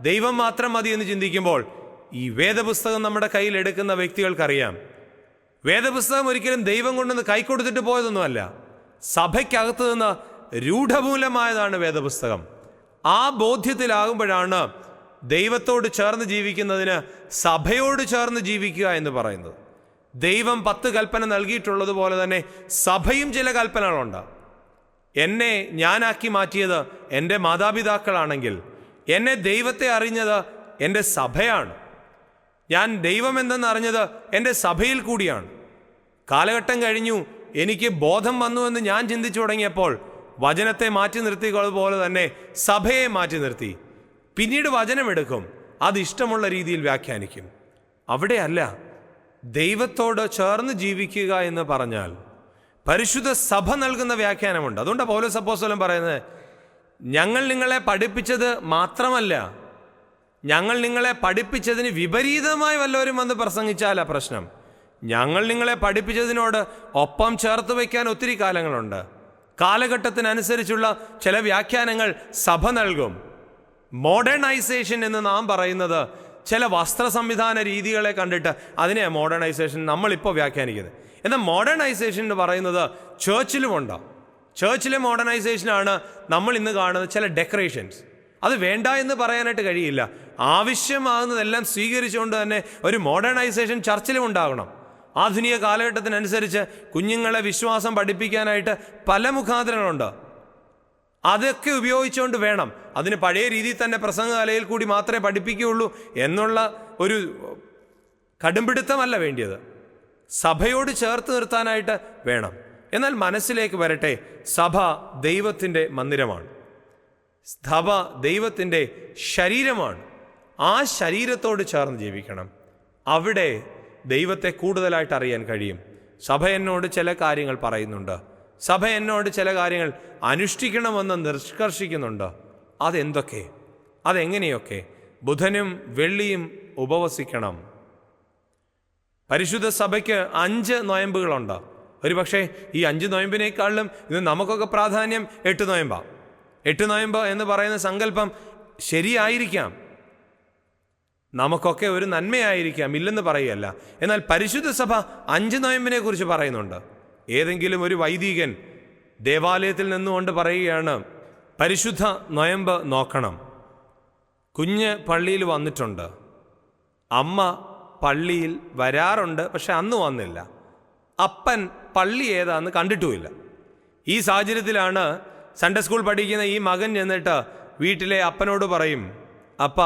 Speaker 1: ദൈവം മാത്രം മതി എന്ന് ചിന്തിക്കുമ്പോൾ ഈ വേദപുസ്തകം നമ്മുടെ കയ്യിൽ എടുക്കുന്ന വ്യക്തികൾക്കറിയാം, വേദപുസ്തകം ഒരിക്കലും ദൈവം കൊണ്ടുവന്ന് കൈ കൊടുത്തിട്ട് പോയതൊന്നുമല്ല. സഭയ്ക്കകത്ത് നിന്ന് രൂഢമൂലമായതാണ് വേദപുസ്തകം. ആ ബോധ്യത്തിലാകുമ്പോഴാണ് ദൈവത്തോട് ചേർന്ന് ജീവിക്കുന്നതിന് സഭയോട് ചേർന്ന് ജീവിക്കുക എന്ന് പറയുന്നത്. ദൈവം 10 കൽപ്പന നൽകിയിട്ടുള്ളതുപോലെ തന്നെ സഭയും ചില കൽപ്പനകളുണ്ട്. എന്നെ ഞാനാക്കി മാറ്റിയത് എൻ്റെ മാതാപിതാക്കളാണെങ്കിൽ, എന്നെ ദൈവത്തെ അറിഞ്ഞത് എൻ്റെ സഭയാണ്. ഞാൻ ദൈവം എന്തെന്നറിഞ്ഞത് എൻ്റെ സഭയിൽ കൂടിയാണ്. കാലഘട്ടം കഴിഞ്ഞു, എനിക്ക് ബോധം വന്നുവെന്ന് ഞാൻ ചിന്തിച്ചു തുടങ്ങിയപ്പോൾ വചനത്തെ മാറ്റി നിർത്തിയതുപോലെ തന്നെ സഭയെ മാറ്റി നിർത്തി. പിന്നീട് വചനമെടുക്കും, അത് ഇഷ്ടമുള്ള രീതിയിൽ വ്യാഖ്യാനിക്കും. അവിടെയല്ല. ദൈവത്തോട് ചേർന്ന് ജീവിക്കുക എന്ന് പറഞ്ഞാൽ പരിശുദ്ധ സഭ നൽകുന്ന വ്യാഖ്യാനമുണ്ട്. അതുകൊണ്ടാണ് പൗലോസ് അപ്പോസ്തലൻ പറയുന്നത്, ഞങ്ങൾ നിങ്ങളെ പഠിപ്പിച്ചത് മാത്രമല്ല, ഞങ്ങൾ നിങ്ങളെ പഠിപ്പിച്ചതിന് വിപരീതമായി വല്ലവരും വന്ന് പ്രസംഗിച്ചാലാ പ്രശ്നം. ഞങ്ങൾ നിങ്ങളെ പഠിപ്പിച്ചതിനോട് ഒപ്പം ചേർത്ത് വയ്ക്കാൻ ഒത്തിരി കാലങ്ങളുണ്ട്. കാലഘട്ടത്തിനനുസരിച്ചുള്ള ചില വ്യാഖ്യാനങ്ങൾ സഭ നൽകും. മോഡേണൈസേഷൻ എന്ന് നാം പറയുന്നത് ചില വസ്ത്ര സംവിധാന രീതികളെ കണ്ടിട്ട് അതിനെ മോഡേണൈസേഷൻ നമ്മളിപ്പോൾ വ്യാഖ്യാനിക്കുന്നത്. എന്നാൽ മോഡേണൈസേഷൻ എന്ന് പറയുന്നത് ചേർച്ചിലുമുണ്ടോ. ചേർച്ചിലെ മോഡേണൈസേഷനാണ് നമ്മൾ ഇന്ന് കാണുന്ന ചില ഡെക്കറേഷൻസ്. അത് വേണ്ട എന്ന് പറയാനായിട്ട് കഴിയില്ല. ആവശ്യമാകുന്നതെല്ലാം സ്വീകരിച്ചുകൊണ്ട് തന്നെ ഒരു മോഡേണൈസേഷൻ ചർച്ചിലും ഉണ്ടാകണം. ആധുനിക കാലഘട്ടത്തിനനുസരിച്ച് കുഞ്ഞുങ്ങളെ വിശ്വാസം പഠിപ്പിക്കാനായിട്ട് പല മുഖാന്തരങ്ങളുണ്ട്. അതൊക്കെ ഉപയോഗിച്ചുകൊണ്ട് വേണം. അതിന് പഴയ രീതിയിൽ തന്നെ പ്രസംഗകലയിൽ കൂടി മാത്രമേ പഠിപ്പിക്കുകയുള്ളൂ എന്നുള്ള ഒരു കടുംപിടുത്തമല്ല വേണ്ടിയത്. സഭയോട് ചേർത്ത് നിർത്താനായിട്ട് വേണം. എന്നാൽ മനസ്സിലേക്ക് വരട്ടെ, സഭ ദൈവത്തിൻ്റെ മന്ദിരമാണ്. സഭ ദൈവത്തിൻ്റെ ശരീരമാണ്. ആ ശരീരത്തോട് ചേർന്ന് ജീവിക്കണം. അവിടെ ദൈവത്തെ കൂടുതലായിട്ട് അറിയാൻ കഴിയും. സഭ എന്നോട് ചില കാര്യങ്ങൾ പറയുന്നുണ്ട്. സഭ എന്നോട് ചില കാര്യങ്ങൾ അനുഷ്ഠിക്കണമെന്ന് നിഷ്കർഷിക്കുന്നുണ്ട്. അതെന്തൊക്കെ? അതെങ്ങനെയൊക്കെ? ബുധനും വെള്ളിയും ഉപവസിക്കണം. പരിശുദ്ധ സഭയ്ക്ക് 5 നൊയമ്പുകളുണ്ട്. ഒരു പക്ഷേ ഈ 5 നൊയമ്പിനേക്കാളും ഇത് നമുക്കൊക്കെ പ്രാധാന്യം 8 നൊയമ്പാണ്. 8 നൊയമ്പ് എന്ന് പറയുന്ന സങ്കല്പം ശരിയായിരിക്കാം, നമുക്കൊക്കെ ഒരു നന്മയായിരിക്കാം, ഇല്ലെന്ന് പറയുകയല്ല. എന്നാൽ പരിശുദ്ധ സഭ 5 നൊയമ്പിനെ കുറിച്ച് പറയുന്നുണ്ട്. ഏതെങ്കിലും ഒരു വൈദികൻ ദേവാലയത്തിൽ നിന്നുകൊണ്ട് പറയുകയാണ്, പരിശുദ്ധ നൊയമ്പ് നോക്കണം. കുഞ്ഞ് പള്ളിയിൽ വന്നിട്ടുണ്ട്, അമ്മ പള്ളിയിൽ വരാറുണ്ട്, പക്ഷെ അന്ന് വന്നില്ല. അപ്പൻ പള്ളി ഏതാന്ന് കണ്ടിട്ടുമില്ല. ഈ സാഹചര്യത്തിലാണ് സൺഡേ സ്കൂൾ പഠിക്കുന്ന ഈ മകൻ ചെന്നിട്ട് വീട്ടിലെ അപ്പനോട് പറയും, അപ്പ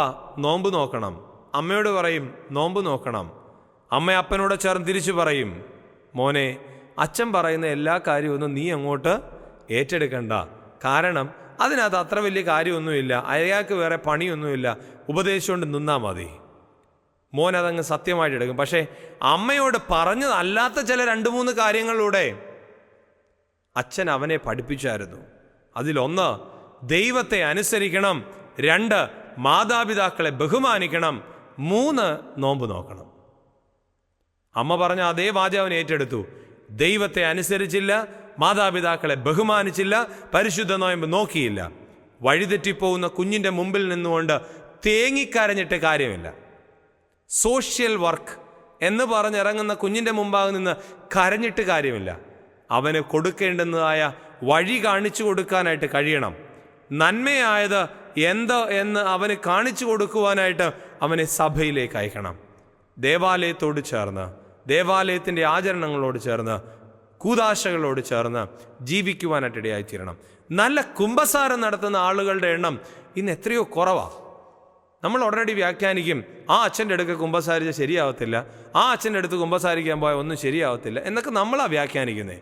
Speaker 1: നോമ്പ് നോക്കണം. അമ്മയോട് പറയും, നോമ്പ് നോക്കണം. അമ്മ അപ്പനോട് ചേർന്ന് തിരിച്ചു പറയും, മോനെ, അച്ഛൻ പറയുന്ന എല്ലാ കാര്യമൊന്നും നീ അങ്ങോട്ട് ഏറ്റെടുക്കണ്ട. കാരണം അതിനകത്ത് അത്ര വലിയ കാര്യമൊന്നുമില്ല, അയാൾക്ക് വേറെ പണിയൊന്നുമില്ല, ഉപദേശിച്ചുകൊണ്ട് നിന്നാൽ മതി. മോൻ അതങ്ങ് സത്യമായിട്ട് എടുക്കും. പക്ഷേ അമ്മയോട് പറഞ്ഞതല്ലാത്ത ചില 2-3 കാര്യങ്ങളിലൂടെ അച്ഛൻ അവനെ പഠിപ്പിച്ചായിരുന്നു. അതിലൊന്ന് ദൈവത്തെ അനുസരിക്കണം, 2 മാതാപിതാക്കളെ ബഹുമാനിക്കണം, 3 നോമ്പ് നോക്കണം. അമ്മ പറഞ്ഞ അതേ വാചകം അവൻ ഏറ്റെടുത്തു. ദൈവത്തെ അനുസരിച്ചില്ല, മാതാപിതാക്കളെ ബഹുമാനിച്ചില്ല, പരിശുദ്ധ നോയമ്പ് നോക്കിയില്ല. വഴിതെറ്റിപ്പോകുന്ന കുഞ്ഞിൻ്റെ മുമ്പിൽ നിന്നുകൊണ്ട് തേങ്ങിക്കരഞ്ഞിട്ട് കാര്യമില്ല. സോഷ്യൽ വർക്ക് എന്ന് പറഞ്ഞിറങ്ങുന്ന കുഞ്ഞിൻ്റെ മുമ്പാകെ നിന്ന് കരഞ്ഞിട്ട് കാര്യമില്ല. അവന് കൊടുക്കേണ്ടുന്നതായ വഴി കാണിച്ചു കൊടുക്കാനായിട്ട് കഴിയണം. നന്മയായത് എന്ത് എന്ന് അവന് കാണിച്ചു കൊടുക്കുവാനായിട്ട് അവനെ സഭയിലേക്ക് അയക്കണം. ദേവാലയത്തോട് ചേർന്ന്, ദേവാലയത്തിൻ്റെ ആചരണങ്ങളോട് ചേർന്ന്, കൂദാശകളോട് ചേർന്ന് ജീവിക്കുവാനായിട്ട് ഇടയായിത്തീരണം. നല്ല കുമ്പസാരം നടത്തുന്ന ആളുകളുടെ എണ്ണം ഇന്ന് എത്രയോ കുറവാണ്. നമ്മൾ ഉടനടി വ്യാഖ്യാനിക്കും, ആ അച്ഛൻ്റെ അടുക്ക് കുമ്പസാരിച്ച് ശരിയാവത്തില്ല, ആ അച്ഛൻ്റെ അടുത്ത് കുമ്പസാരിക്കാൻ പോയാൽ ഒന്നും ശരിയാവത്തില്ല എന്നൊക്കെ നമ്മളാണ് വ്യാഖ്യാനിക്കുന്നത്.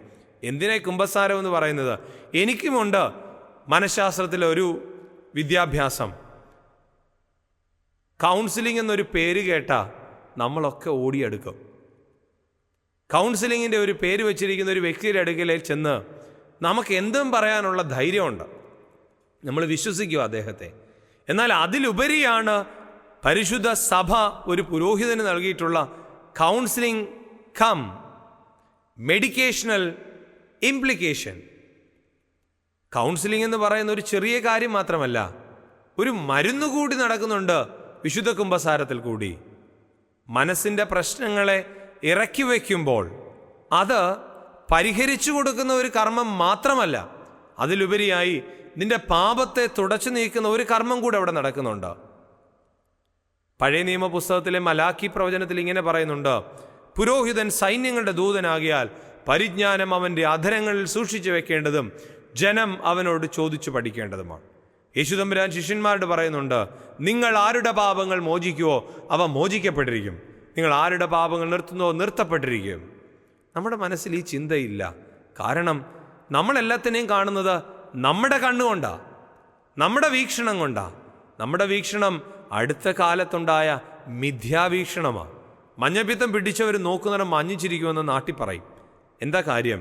Speaker 1: എന്തിനാ കുമ്പസാരം എന്ന് പറയുന്നത്? എനിക്കുമുണ്ട് മനഃശാസ്ത്രത്തിലെ ഒരു വിദ്യാഭ്യാസം. കൗൺസിലിംഗ് എന്നൊരു പേര് കേട്ടാൽ നമ്മളൊക്കെ ഓടിയെടുക്കും. കൗൺസിലിങ്ങിൻ്റെ ഒരു പേര് വെച്ചിരിക്കുന്ന ഒരു വ്യക്തിയുടെ അടുക്കലേക്ക് ചെന്ന് നമുക്ക് എന്തും പറയാനുള്ള ധൈര്യമുണ്ട്, നമ്മൾ വിശ്വസിക്കുക അദ്ദേഹത്തെ. എന്നാൽ അതിലുപരിയാണ് പരിശുദ്ധ സഭ ഒരു പുരോഹിതന് നൽകിയിട്ടുള്ള കൗൺസിലിംഗ് കം മെഡിക്കേഷണൽ ഇംപ്ലിക്കേഷൻ. കൗൺസിലിംഗ് എന്ന് പറയുന്ന ഒരു ചെറിയ കാര്യം മാത്രമല്ല, ഒരു മരുന്ന് കൂടി നടക്കുന്നുണ്ട് വിശുദ്ധ കുമ്പസാരത്തിൽ കൂടി. മനസ്സിൻ്റെ പ്രശ്നങ്ങളെ ഇറക്കി വയ്ക്കുമ്പോൾ അത് പരിഹരിച്ചു കൊടുക്കുന്ന ഒരു കർമ്മം മാത്രമല്ല, അതിലുപരിയായി നിന്റെ പാപത്തെ തുടച്ചു നീക്കുന്ന ഒരു കർമ്മം കൂടെ അവിടെ നടക്കുന്നുണ്ട്. പഴയ നിയമ പുസ്തകത്തിലെ മലാക്കി പ്രവചനത്തിൽ ഇങ്ങനെ പറയുന്നുണ്ട്, പുരോഹിതൻ സൈന്യങ്ങളുടെ ദൂതനാകിയാൽ പരിജ്ഞാനം അവൻ്റെ അധരങ്ങളിൽ സൂക്ഷിച്ചു വെക്കേണ്ടതും ജനം അവനോട് ചോദിച്ചു പഠിക്കേണ്ടതുമാണ്. യേശുതമ്പുരാൻ ശിഷ്യന്മാരോട് പറയുന്നുണ്ട്, നിങ്ങൾ ആരുടെ പാപങ്ങൾ മോചിക്കുവോ അവ മോചിക്കപ്പെട്ടിരിക്കും, നിങ്ങൾ ആരുടെ പാപങ്ങൾ നിർത്തുന്നുവോ നിർത്തപ്പെട്ടിരിക്കും. നമ്മുടെ മനസ്സിൽ ഈ ചിന്തയില്ല. കാരണം നമ്മളെല്ലാത്തിനെയും കാണുന്നത് നമ്മുടെ കണ്ണുകൊണ്ടാണ്, നമ്മുടെ വീക്ഷണം കൊണ്ടാണ്. നമ്മുടെ വീക്ഷണം അടുത്ത കാലത്തുണ്ടായ മിഥ്യാവീക്ഷണമാണ്. മഞ്ഞപ്പിത്തം പിടിച്ചവർ നോക്കുന്നവരെ മഞ്ഞിച്ചിരിക്കുമെന്ന് നാട്ടിൽ പറയും. എന്താ കാര്യം?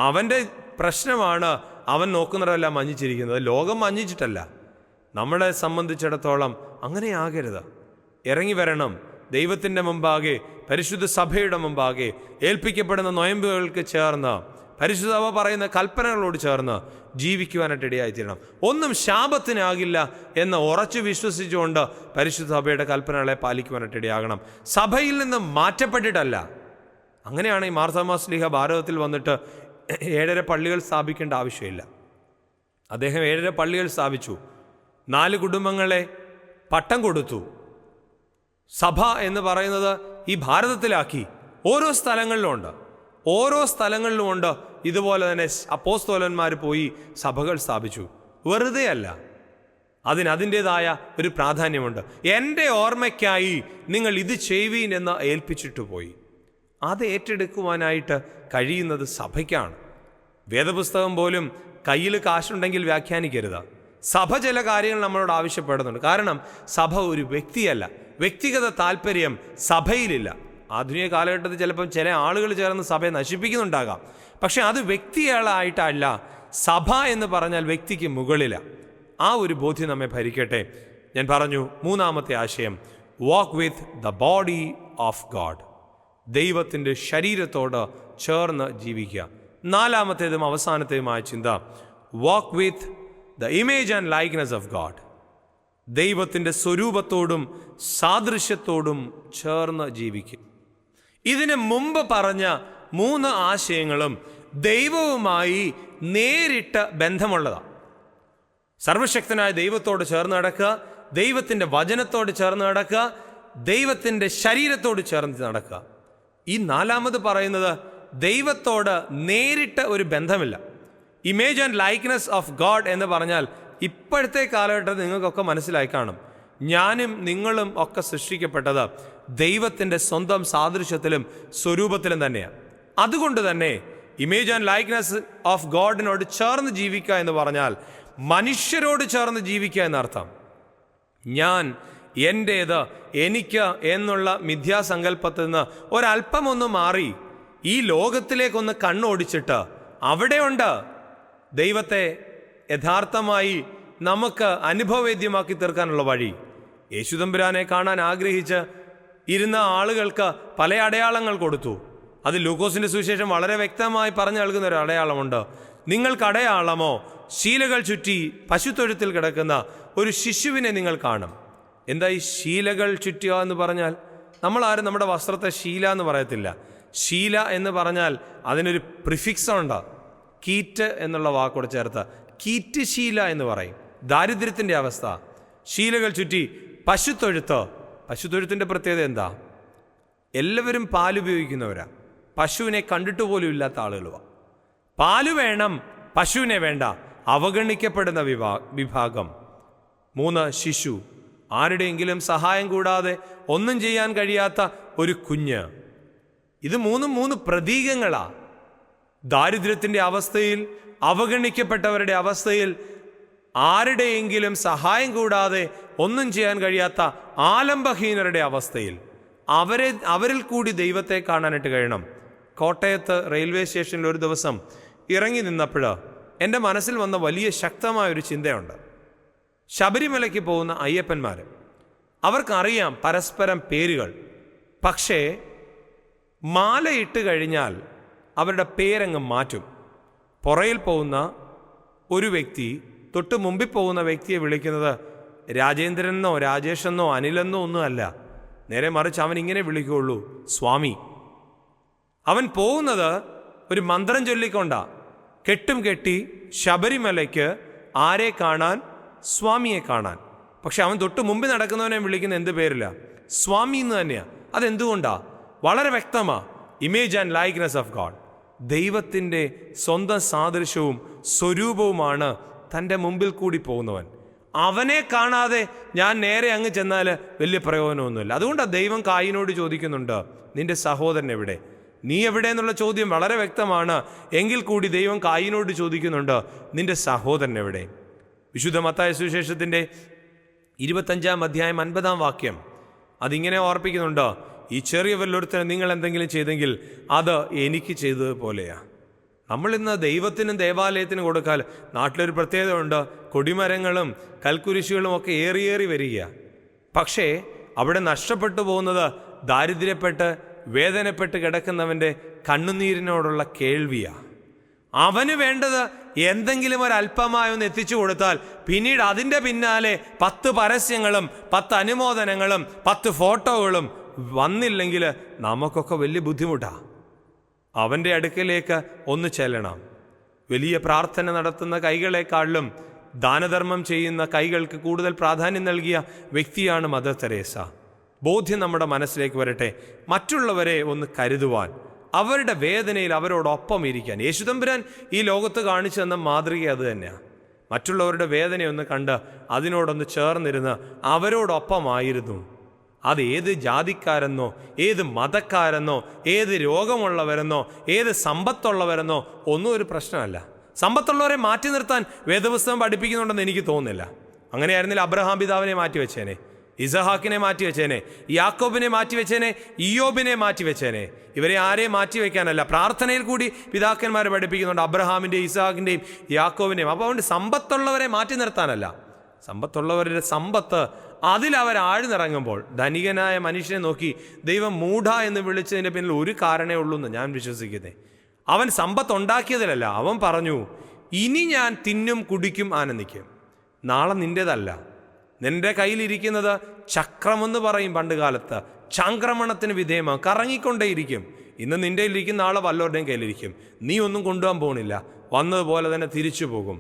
Speaker 1: അവൻ്റെ പ്രശ്നമാണ് അവൻ നോക്കുന്നവരെല്ലാം മഞ്ഞിച്ചിരിക്കുന്നത്, ലോകം മഞ്ഞിച്ചിട്ടല്ല. നമ്മളെ സംബന്ധിച്ചിടത്തോളം അങ്ങനെ ആകരുത്. ഇറങ്ങി വരണം ദൈവത്തിൻ്റെ മുമ്പാകെ, പരിശുദ്ധ സഭയുടെ മുമ്പാകെ, ഏൽപ്പിക്കപ്പെടുന്ന നൊയമ്പുകൾക്ക് ചേർന്ന്, പരിശുദ്ധ സഭ പറയുന്ന കൽപ്പനകളോട് ചേർന്ന് ജീവിക്കുവാനായിട്ട് ഇടയായിത്തീരണം. ഒന്നും ശാപത്തിനാകില്ല എന്ന് ഉറച്ചു വിശ്വസിച്ചുകൊണ്ട് പരിശുദ്ധ സഭയുടെ കൽപ്പനകളെ പാലിക്കുവാനായിട്ട് ഇടയാകണം. സഭയിൽ നിന്ന് മാറ്റപ്പെട്ടിട്ടല്ല. അങ്ങനെയാണ് ഈ മാർത്തോമാ ശ്ലീഹ ഭാരതത്തിൽ വന്നിട്ട് 7.5 പള്ളികൾ സ്ഥാപിക്കേണ്ട ആവശ്യമില്ല. അദ്ദേഹം 7.5 പള്ളികൾ സ്ഥാപിച്ചു. 4 കുടുംബങ്ങളെ പട്ടം കൊടുത്തു. സഭ എന്ന് പറയുന്നത് ഈ ഭാരതത്തിലാക്കി. ഓരോ സ്ഥലങ്ങളിലുമുണ്ട് ഇതുപോലെ തന്നെ അപ്പോസ്തലന്മാർ പോയി സഭകൾ സ്ഥാപിച്ചു. വെറുതെ അല്ല, അതിൻ്റേതായ ഒരു പ്രാധാന്യമുണ്ട്. എൻ്റെ ഓർമ്മയ്ക്കായി നിങ്ങൾ ഇത് ചെയ്യുവീൻ എന്ന് ഏൽപ്പിച്ചിട്ട് പോയി. അത് ഏറ്റെടുക്കുവാനായിട്ട് കഴിയുന്നത് സഭയ്ക്കാണ്. വേദപുസ്തകം പോലും കയ്യിൽ കാശുണ്ടെങ്കിൽ വ്യാഖ്യാനിക്കരുത്. സഭ ചില കാര്യങ്ങൾ നമ്മളോട് ആവശ്യപ്പെടുന്നുണ്ട്. കാരണം സഭ ഒരു വ്യക്തിയല്ല, വ്യക്തിഗത താല്പര്യം സഭയിലില്ല. ആധുനിക കാലഘട്ടത്തിൽ ചിലപ്പം ചില ആളുകൾ ചേർന്ന് സഭയെ നശിപ്പിക്കുന്നുണ്ടാകാം. പക്ഷെ അത് വ്യക്തികളായിട്ടല്ല, സഭ എന്ന് പറഞ്ഞാൽ വ്യക്തിക്ക് മുകളിലാണ്. ആ ഒരു ബോധ്യം നമ്മെ ഭരിക്കട്ടെ. ഞാൻ പറഞ്ഞു, 3-ാമത്തെ ആശയം, walk with the body of God. ദൈവത്തിൻ്റെ ശരീരത്തോട് ചേർന്ന് ജീവിക്കുക. 4-ാമത്തേതും അവസാനത്തേതുമായ ചിന്ത, walk with the image and likeness of God. ദൈവത്തിൻ്റെ സ്വരൂപത്തോടും സാദൃശ്യത്തോടും ചേർന്ന് ജീവിക്കുക. ഇതിന് മുമ്പ് പറഞ്ഞ 3 ആശയങ്ങളും ദൈവവുമായി നേരിട്ട് ബന്ധമുള്ളതാണ്. സർവശക്തനായ ദൈവത്തോട് ചേർന്ന് നടക്കുക, ദൈവത്തിൻ്റെ വചനത്തോട് ചേർന്ന് നടക്കുക, ദൈവത്തിൻ്റെ ശരീരത്തോട് ചേർന്ന് നടക്കുക. ഈ 4-ാമത് പറയുന്നത് ദൈവത്തോട് നേരിട്ട് ഒരു ബന്ധമില്ല. Image and likeness of God എന്ന് പറഞ്ഞാൽ ഇപ്പോഴത്തെ കാലഘട്ടത്തിൽ നിങ്ങൾക്കൊക്കെ മനസ്സിലായി കാണും, ഞാനും നിങ്ങളും ഒക്കെ സൃഷ്ടിക്കപ്പെട്ടത് ദൈവത്തിൻ്റെ സ്വന്തം സാദൃശ്യത്തിലും സ്വരൂപത്തിലും തന്നെയാണ്. അതുകൊണ്ട് തന്നെ ഇമേജ് ആൻഡ് ലൈക്ക്നെസ് ഓഫ് ഗോഡിനോട് ചേർന്ന് ജീവിക്കുക എന്ന് പറഞ്ഞാൽ മനുഷ്യരോട് ചേർന്ന് ജീവിക്കുക എന്നർത്ഥം. ഞാൻ, എൻ്റേത്, എനിക്ക് എന്നുള്ള മിഥ്യാസങ്കല്പത്തിൽ നിന്ന് ഒരല്പമൊന്ന് മാറി ഈ ലോകത്തിലേക്കൊന്ന് കണ്ണോടിച്ചിട്ട് അവിടെയുണ്ട് ദൈവത്തെ യഥാർത്ഥമായി നമുക്ക് അനുഭവവേദ്യമാക്കി തീർക്കാനുള്ള വഴി. യേശുദമ്പുരാനെ കാണാൻ ആഗ്രഹിച്ച് ഇരുന്ന ആളുകൾക്ക് പല അടയാളങ്ങൾ കൊടുത്തു. അത് ലൂക്കോസിൻ്റെ സുവിശേഷം വളരെ വ്യക്തമായി പറഞ്ഞു നൽകുന്ന ഒരു അടയാളമുണ്ട്. നിങ്ങൾക്ക് അടയാളമോ, ശീലകൾ ചുറ്റി പശുത്തൊഴുത്തിൽ കിടക്കുന്ന ഒരു ശിശുവിനെ നിങ്ങൾ കാണും. എന്താ ഈ ശീലകൾ ചുറ്റുക എന്ന് പറഞ്ഞാൽ? നമ്മളാരും നമ്മുടെ വസ്ത്രത്തെ ശീല എന്ന് പറയത്തില്ല. ശീല എന്ന് പറഞ്ഞാൽ അതിനൊരു പ്രിഫിക്സ് ഉണ്ട്, കീറ്റ് എന്നുള്ള വാക്കോട് ചേർത്ത് കീറ്റ് ശീല എന്ന് പറയും. ദാരിദ്ര്യത്തിൻ്റെ അവസ്ഥ. ശീലകൾ ചുറ്റി പശുത്തൊഴുത്തിൻ്റെ പ്രത്യേകത എന്താ? എല്ലാവരും പാലുപയോഗിക്കുന്നവരാ, പശുവിനെ കണ്ടിട്ട് പോലും ഇല്ലാത്ത ആളുകളുമാണ്. പാല് വേണം, പശുവിനെ വേണ്ട, അവഗണിക്കപ്പെടുന്ന വിഭാഗം. 3, ശിശു. ആരുടെയെങ്കിലും സഹായം കൂടാതെ ഒന്നും ചെയ്യാൻ കഴിയാത്ത ഒരു കുഞ്ഞ്. ഇത് 3 പ്രതീകങ്ങളാ. ദാരിദ്ര്യത്തിൻ്റെ അവസ്ഥയിൽ, അവഗണിക്കപ്പെട്ടവരുടെ അവസ്ഥയിൽ, ആരുടെയെങ്കിലും സഹായം കൂടാതെ ഒന്നും ചെയ്യാൻ കഴിയാത്ത ആലംബഹീനരുടെ അവസ്ഥയിൽ അവരിൽ കൂടി ദൈവത്തെ കാണാനായിട്ട് കഴിയണം. കോട്ടയത്ത് റെയിൽവേ സ്റ്റേഷനിൽ ഒരു ദിവസം ഇറങ്ങി നിന്നപ്പോൾ എൻ്റെ മനസ്സിൽ വന്ന വലിയ ശക്തമായൊരു ചിന്തയുണ്ട്. ശബരിമലയ്ക്ക് പോകുന്ന അയ്യപ്പന്മാർ, അവർക്കറിയാം പരസ്പരം പേരുകൾ. പക്ഷേ മാലയിട്ട് കഴിഞ്ഞാൽ അവരുടെ പേരങ്ങ് മാറ്റും. പുറയിൽ പോകുന്ന ഒരു വ്യക്തി തൊട്ട് മുമ്പിൽ പോകുന്ന വ്യക്തിയെ വിളിക്കുന്നത് രാജേന്ദ്രനെന്നോ രാജേഷെന്നോ അനിലെന്നോ ഒന്നുമല്ല. നേരെ മറിച്ച് അവൻ ഇങ്ങനെ വിളിക്കുകയുള്ളൂ, സ്വാമി. അവൻ പോകുന്നത് ഒരു മന്ത്രം ചൊല്ലിക്കൊണ്ടാ. കെട്ടും കെട്ടി ശബരിമലയ്ക്ക് ആരെ കാണാൻ? സ്വാമിയെ കാണാൻ. പക്ഷെ അവൻ തൊട്ട് മുമ്പിൽ നടക്കുന്നവനെ വിളിക്കുന്ന എന്ത് പേരില്ല? സ്വാമി എന്ന് തന്നെയാണ്. അതെന്തുകൊണ്ടാ? വളരെ വ്യക്തമാ. Image and likeness of God. ദൈവത്തിൻ്റെ സ്വന്തം സാദൃശ്യവും സ്വരൂപവുമാണ് തൻ്റെ മുമ്പിൽ കൂടി പോകുന്നവൻ. അവനെ കാണാതെ ഞാൻ നേരെ അങ്ങ് ചെന്നാൽ വലിയ പ്രയോജനമൊന്നുമില്ല. അതുകൊണ്ടാണ് ദൈവം കായിനോട് ചോദിക്കുന്നുണ്ട്, നിന്റെ സഹോദരൻ എവിടെ? നീ എവിടെ എന്നുള്ള ചോദ്യം വളരെ വ്യക്തമാണ്. എങ്കിൽ കൂടി ദൈവം കായിനോട് ചോദിക്കുന്നുണ്ട്, നിന്റെ സഹോദരൻ എവിടെ? വിശുദ്ധ മത്തായി സുവിശേഷത്തിൻ്റെ 25-ാം അധ്യായം 50-ാം വാക്യം അതിങ്ങനെ ഓർപ്പിക്കുന്നുണ്ട്, ഈ ചെറിയ വല്ലൊരുത്തന് നിങ്ങൾ എന്തെങ്കിലും ചെയ്തെങ്കിൽ അത് എനിക്ക് ചെയ്തതുപോലെയാ. നമ്മളിന്ന് ദൈവത്തിനും ദേവാലയത്തിനും കൊടുക്കാൽ നാട്ടിലൊരു പ്രത്യേകതയുണ്ട്, കൊടിമരങ്ങളും കൽക്കുരിശുകളും ഒക്കെ ഏറിയേറി വരിക. പക്ഷേ അവിടെ നഷ്ടപ്പെട്ടു പോകുന്നത് ദാരിദ്ര്യപ്പെട്ട് വേദനപ്പെട്ട് കിടക്കുന്നവൻ്റെ കണ്ണുനീരിനോടുള്ള കേൾവിയാണ്. അവന് വേണ്ടത് എന്തെങ്കിലും ഒരല്പമായൊന്ന് എത്തിച്ചു കൊടുത്താൽ പിന്നീട് അതിൻ്റെ പിന്നാലെ 10 പരസ്യങ്ങളും 10 അനുമോദനങ്ങളും 10 ഫോട്ടോകളും വന്നില്ലെങ്കിൽ നമുക്കൊക്കെ വലിയ ബുദ്ധിമുട്ടാണ്. അവൻ്റെ അടുക്കലേക്ക് ഒന്ന് ചെല്ലണം. വലിയ പ്രാർത്ഥന നടത്തുന്ന കൈകളെക്കാളിലും ദാനധർമ്മം ചെയ്യുന്ന കൈകൾക്ക് കൂടുതൽ പ്രാധാന്യം നൽകിയ വ്യക്തിയാണ് മദർ തെരേസ. ബോധ്യം നമ്മുടെ മനസ്സിലേക്ക് വരട്ടെ. മറ്റുള്ളവരെ ഒന്ന് കരുതുവാൻ, അവരുടെ വേദനയിൽ അവരോടൊപ്പം ഇരിക്കാൻ. യേശുദമ്പുരാൻ ഈ ലോകത്ത് കാണിച്ചു തന്ന മാതൃക അത് തന്നെയാണ്. മറ്റുള്ളവരുടെ വേദനയൊന്ന് കണ്ട് അതിനോടൊന്ന് ചേർന്നിരുന്ന് അവരോടൊപ്പമായിരുന്നു. അത് ഏത് ജാതിക്കാരെന്നോ ഏത് മതക്കാരെന്നോ ഏത് രോഗമുള്ളവരെന്നോ ഏത് സമ്പത്തുള്ളവരെന്നോ ഒന്നും ഒരു പ്രശ്നമല്ല. സമ്പത്തുള്ളവരെ മാറ്റി നിർത്താൻ വേദപുസ്തകം പഠിപ്പിക്കുന്നുണ്ടെന്ന് എനിക്ക് തോന്നുന്നില്ല. അങ്ങനെയായിരുന്നില്ല അബ്രഹാം പിതാവിനെ മാറ്റിവെച്ചേനെ, ഇസഹാക്കിനെ മാറ്റിവെച്ചേനെ, യാക്കോബിനെ മാറ്റിവെച്ചേനെ, ഇയ്യോബിനെ മാറ്റിവെച്ചേനെ. ഇവരെ ആരെയും മാറ്റിവെക്കാനല്ല, പ്രാർത്ഥനയിൽ കൂടി പിതാക്കന്മാരെ പഠിപ്പിക്കുന്നുണ്ട്, അബ്രഹാമിൻ്റെയും ഇസഹാക്കിൻ്റെയും യാക്കോബിൻ്റെയും. അപ്പോൾ അതുകൊണ്ട് സമ്പത്തുള്ളവരെ മാറ്റി നിർത്താനല്ല, സമ്പത്തുള്ളവരുടെ സമ്പത്ത് അതിലവർ ആഴ്ന്നിറങ്ങുമ്പോൾ ധനികനായ മനുഷ്യനെ നോക്കി ദൈവം മൂഢ എന്ന് വിളിച്ചതിൻ്റെ പിന്നിൽ ഒരു കാരണമേ ഉള്ളൂ എന്ന് ഞാൻ വിശ്വസിക്കുന്നത്. അവൻ സമ്പത്തുണ്ടാക്കിയതിലല്ല, അവൻ പറഞ്ഞു ഇനി ഞാൻ തിന്നും കുടിക്കും ആനന്ദിക്കും. നാളെ നിൻ്റേതല്ല. നിൻ്റെ കയ്യിലിരിക്കുന്നത് ചക്രമെന്ന് പറയും പണ്ട് കാലത്ത്, ചാക്രമണത്തിന് വിധേയമാണ്, കറങ്ങിക്കൊണ്ടേയിരിക്കും. ഇന്ന് നിൻ്റെ ഇരിക്കുന്ന നാളെ വല്ലവരുടെയും കയ്യിലിരിക്കും. നീ ഒന്നും കൊണ്ടുപോകാൻ പോകുന്നില്ല, വന്നതുപോലെ തന്നെ തിരിച്ചു പോകും.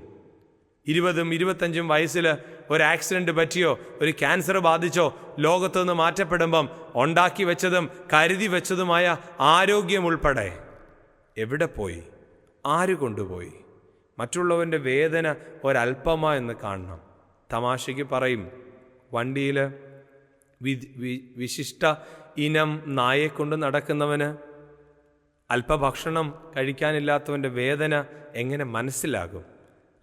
Speaker 1: 20-25 വയസ്സിൽ ഒരു ആക്സിഡൻറ്റ് പറ്റിയോ ഒരു ക്യാൻസർ ബാധിച്ചോ ലോകത്തു നിന്ന് മാറ്റപ്പെടുമ്പം ഉണ്ടാക്കി വെച്ചതും കരുതി വെച്ചതുമായ ആരോഗ്യം ഉൾപ്പെടെ എവിടെ പോയി? ആര് കൊണ്ടുപോയി? മറ്റുള്ളവൻ്റെ വേദന ഒരല്പമായെന്ന് കാണണം. തമാശയ്ക്ക് പറയും, വണ്ടിയിൽ വിശിഷ്ട ഇനം നായെക്കൊണ്ട് നടക്കുന്നവന് അല്പഭക്ഷണം കഴിക്കാനില്ലാത്തവൻ്റെ വേദന എങ്ങനെ മനസ്സിലാകും?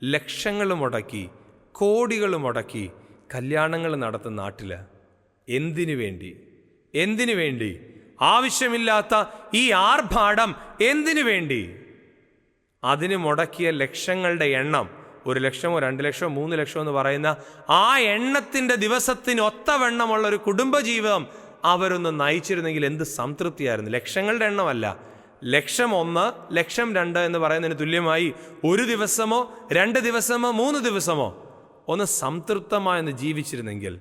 Speaker 1: ലക്ഷങ്ങൾ മുടക്കി കോടികൾ മുടക്കി കല്യാണങ്ങൾ നടത്തുന്ന നാട്ടിൽ എന്തിനു വേണ്ടി? ആവശ്യമില്ലാത്ത ഈ ആർഭാടം എന്തിനു വേണ്ടി? അതിന് മുടക്കിയ ലക്ഷങ്ങളുടെ എണ്ണം 1 ലക്ഷമോ 2 ലക്ഷമോ 3 ലക്ഷമോ എന്ന് പറയുന്ന ആ എണ്ണത്തിൻ്റെ ദിവസത്തിന് ഒത്തവണ്ണമുള്ള ഒരു കുടുംബജീവിതം അവരൊന്ന് നയിച്ചിരുന്നെങ്കിൽ എന്ത് സംതൃപ്തിയായിരുന്നു. ലക്ഷങ്ങളുടെ എണ്ണമല്ല, 1,00,000, 1,00,002 എന്ന് പറയുന്നതിന് തുല്യമായി 1 ദിവസമോ 2 ദിവസമോ 3 ദിവസമോ ഒന്ന് സംതൃപ്തമായെന്ന് ജീവിച്ചിരുന്നെങ്കിൽ.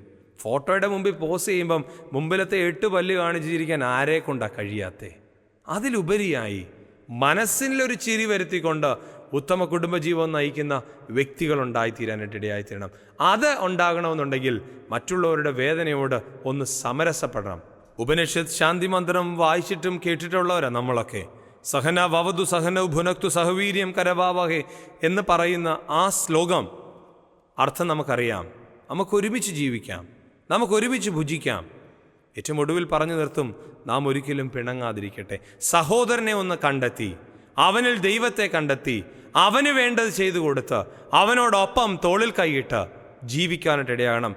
Speaker 1: ഫോട്ടോയുടെ മുമ്പിൽ പോസ് ചെയ്യുമ്പം മുമ്പിലത്തെ 8 പല്ല് കാണിച്ചിരിക്കാൻ ആരെ കൊണ്ടാണ് കഴിയാത്തേ? അതിലുപരിയായി മനസ്സിലൊരു ചിരി വരുത്തിക്കൊണ്ട് ഉത്തമ കുടുംബജീവൻ നയിക്കുന്ന വ്യക്തികളുണ്ടായിത്തീരാനായിട്ട് ഇടയായിത്തീരണം. അത് ഉണ്ടാകണമെന്നുണ്ടെങ്കിൽ മറ്റുള്ളവരുടെ വേദനയോട് ഒന്ന് സമരസപ്പെടണം. ഉപനിഷത്ത് ശാന്തി മന്ത്രം വായിച്ചിട്ടും കേട്ടിട്ടുള്ളവരാണ് നമ്മളൊക്കെ. സഹന വവതു സഹനൗ ഭുനക്തു സഹവീര്യം കരവാവഹേ എന്ന് പറയുന്ന ആ ശ്ലോകം അർത്ഥം നമുക്കറിയാം. നമുക്കൊരുമിച്ച് ജീവിക്കാം, നമുക്കൊരുമിച്ച് ഭുജിക്കാം. ഏറ്റവും ഒടുവിൽ പറഞ്ഞു നിർത്തും, നാം ഒരിക്കലും പിണങ്ങാതിരിക്കട്ടെ. സഹോദരനെ ഒന്ന് കണ്ടെത്തി, അവനിൽ ദൈവത്തെ കണ്ടെത്തി, അവന് വേണ്ടത് ചെയ്തു കൊടുത്ത് അവനോടൊപ്പം തോളിൽ കൈയിട്ട് ജീവിക്കാനായിട്ടിടയാകണം.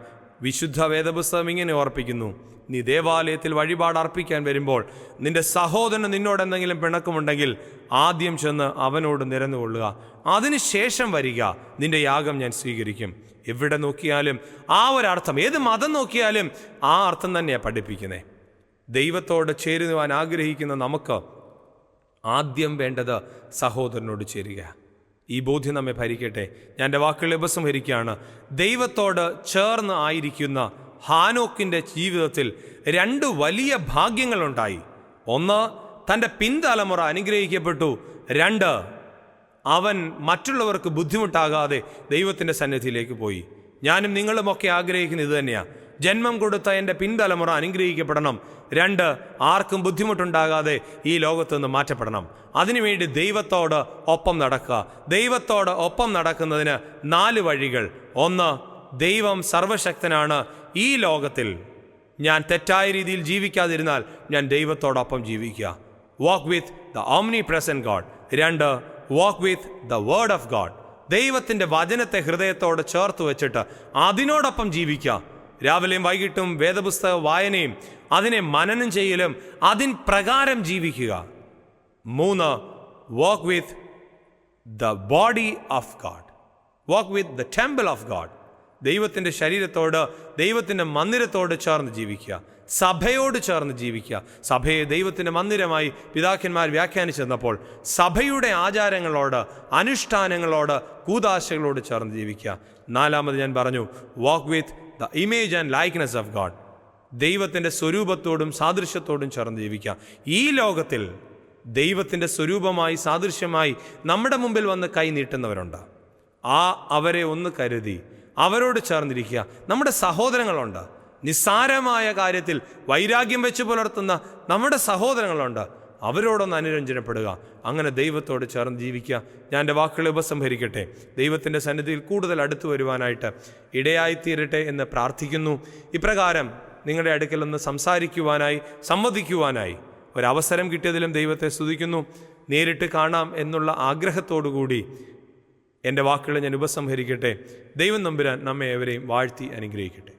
Speaker 1: വിശുദ്ധ വേദപുസ്തകം ഇങ്ങനെ ഓർപ്പിക്കുന്നു, നീ ദേവാലയത്തിൽ വഴിപാട് അർപ്പിക്കാൻ വരുമ്പോൾ നിന്റെ സഹോദരന് നിന്നോട് എന്തെങ്കിലും പിണക്കമുണ്ടെങ്കിൽ ആദ്യം ചെന്ന് അവനോട് നിരന്നുകൊള്ളുക, അതിനുശേഷം വരിക, നിന്റെ യാഗം ഞാൻ സ്വീകരിക്കും. എവിടെ നോക്കിയാലും ആ ഒരർത്ഥം, ഏത് മതം നോക്കിയാലും ആ അർത്ഥം തന്നെയാണ് പഠിപ്പിക്കുന്നത്. ദൈവത്തോട് ചേരുവാൻ ആഗ്രഹിക്കുന്ന നമുക്ക് ആദ്യം വേണ്ടത് സഹോദരനോട് ചേരുക. ഈ ബോധ്യം നമ്മെ ഭരിക്കട്ടെ. ഞാൻ എൻ്റെ വാക്കുകളെ ഉപസംഹരിക്കുകയാണ്. ദൈവത്തോട് ചേർന്ന് ആയിരിക്കുന്ന ഹാനോക്കിൻ്റെ ജീവിതത്തിൽ 2 വലിയ ഭാഗ്യങ്ങളുണ്ടായി. 1, തൻ്റെ പിൻതലമുറ അനുഗ്രഹിക്കപ്പെട്ടു. 2, അവൻ മറ്റുള്ളവർക്ക് ബുദ്ധിമുട്ടാകാതെ ദൈവത്തിൻ്റെ സന്നിധിയിലേക്ക് പോയി. ഞാനും നിങ്ങളുമൊക്കെ ആഗ്രഹിക്കുന്നത് ഇത് തന്നെയാണ്. ജന്മം കൊടുത്ത എൻ്റെ പിൻതലമുറ അനുഗ്രഹിക്കപ്പെടണം. 2, ആർക്കും ബുദ്ധിമുട്ടുണ്ടാകാതെ ഈ ലോകത്ത് നിന്ന് മാറ്റപ്പെടണം. അതിനുവേണ്ടി ദൈവത്തോട് ഒപ്പം നടക്കുക. ദൈവത്തോട് ഒപ്പം നടക്കുന്നതിന് 4 വഴികൾ. 1, ദൈവം സർവശക്തനാണ്. ഈ ലോകത്തിൽ ഞാൻ തെറ്റായ രീതിയിൽ ജീവിക്കാതിരുന്നാൽ ഞാൻ ദൈവത്തോടൊപ്പം ജീവിക്കുക. Walk with the omnipresent God. 2, walk with the word of God. ദൈവത്തിൻ്റെ വചനത്തെ ഹൃദയത്തോട് ചേർത്ത് വെച്ചിട്ട് അതിനോടൊപ്പം ജീവിക്കുക. രാവിലെയും വൈകിട്ടും വേദപുസ്തക വായനയും അതിനെ മനനം ചെയ്യലും അതിൻ പ്രകാരം ജീവിക്കുക. 3, walk with the body of God. Walk with the temple of God. ദൈവത്തിൻ്റെ ശരീരത്തോട്, ദൈവത്തിൻ്റെ മന്ദിരത്തോട് ചേർന്ന് ജീവിക്കുക. സഭയോട് ചേർന്ന് ജീവിക്കുക. സഭയെ ദൈവത്തിൻ്റെ മന്ദിരമായി പിതാക്കന്മാർ വ്യാഖ്യാനിച്ചെന്നപ്പോൾ സഭയുടെ ആചാരങ്ങളോട്, അനുഷ്ഠാനങ്ങളോട്, കൂദാശകളോട് ചേർന്ന് ജീവിക്കുക. 4, ഞാൻ പറഞ്ഞു, walk with the image and likeness of God. ദൈവത്തിൻ്റെ സ്വരൂപത്തോടും സാദൃശ്യത്തോടും ചേർന്ന് ജീവിക്കുക. ഈ ലോകത്തിൽ ദൈവത്തിൻ്റെ സ്വരൂപമായി സാദൃശ്യമായി നമ്മുടെ മുമ്പിൽ വന്ന് കൈ നീട്ടുന്നവരുണ്ട്. അവരെ ഒന്ന് കരുതി അവരോട് ചേർന്നിരിക്കുക. നമ്മുടെ സഹോദരങ്ങളുണ്ട്, നിസ്സാരമായ കാര്യത്തിൽ വൈരാഗ്യം വെച്ച് പുലർത്തുന്ന നമ്മുടെ സഹോദരങ്ങളുണ്ട്, അവരോടൊന്ന് അനുരഞ്ജനപ്പെടുക. അങ്ങനെ ദൈവത്തോട് ചേർന്ന് ജീവിക്കുക. ഞാൻ എൻ്റെ വാക്കുകളെ ഉപസംഹരിക്കട്ടെ. ദൈവത്തിൻ്റെ സന്നിധിയിൽ കൂടുതൽ അടുത്തു വരുവാനായിട്ട് ഇടയായിത്തീരട്ടെ എന്ന് പ്രാർത്ഥിക്കുന്നു. ഇപ്രകാരം നിങ്ങളുടെ അടുക്കലൊന്ന് സംസാരിക്കുവാനായി, സംവദിക്കുവാനായി ഒരവസരം കിട്ടിയതിലും ദൈവത്തെ സ്തുതിക്കുന്നു. നേരിട്ട് കാണാം എന്നുള്ള ആഗ്രഹത്തോടുകൂടി എൻ്റെ വാക്കുകളെ ഞാൻ ഉപസംഹരിക്കട്ടെ. ദൈവം നമ്പുരാൻ നമ്മെ ഏവരെയും വാഴ്ത്തി അനുഗ്രഹിക്കട്ടെ.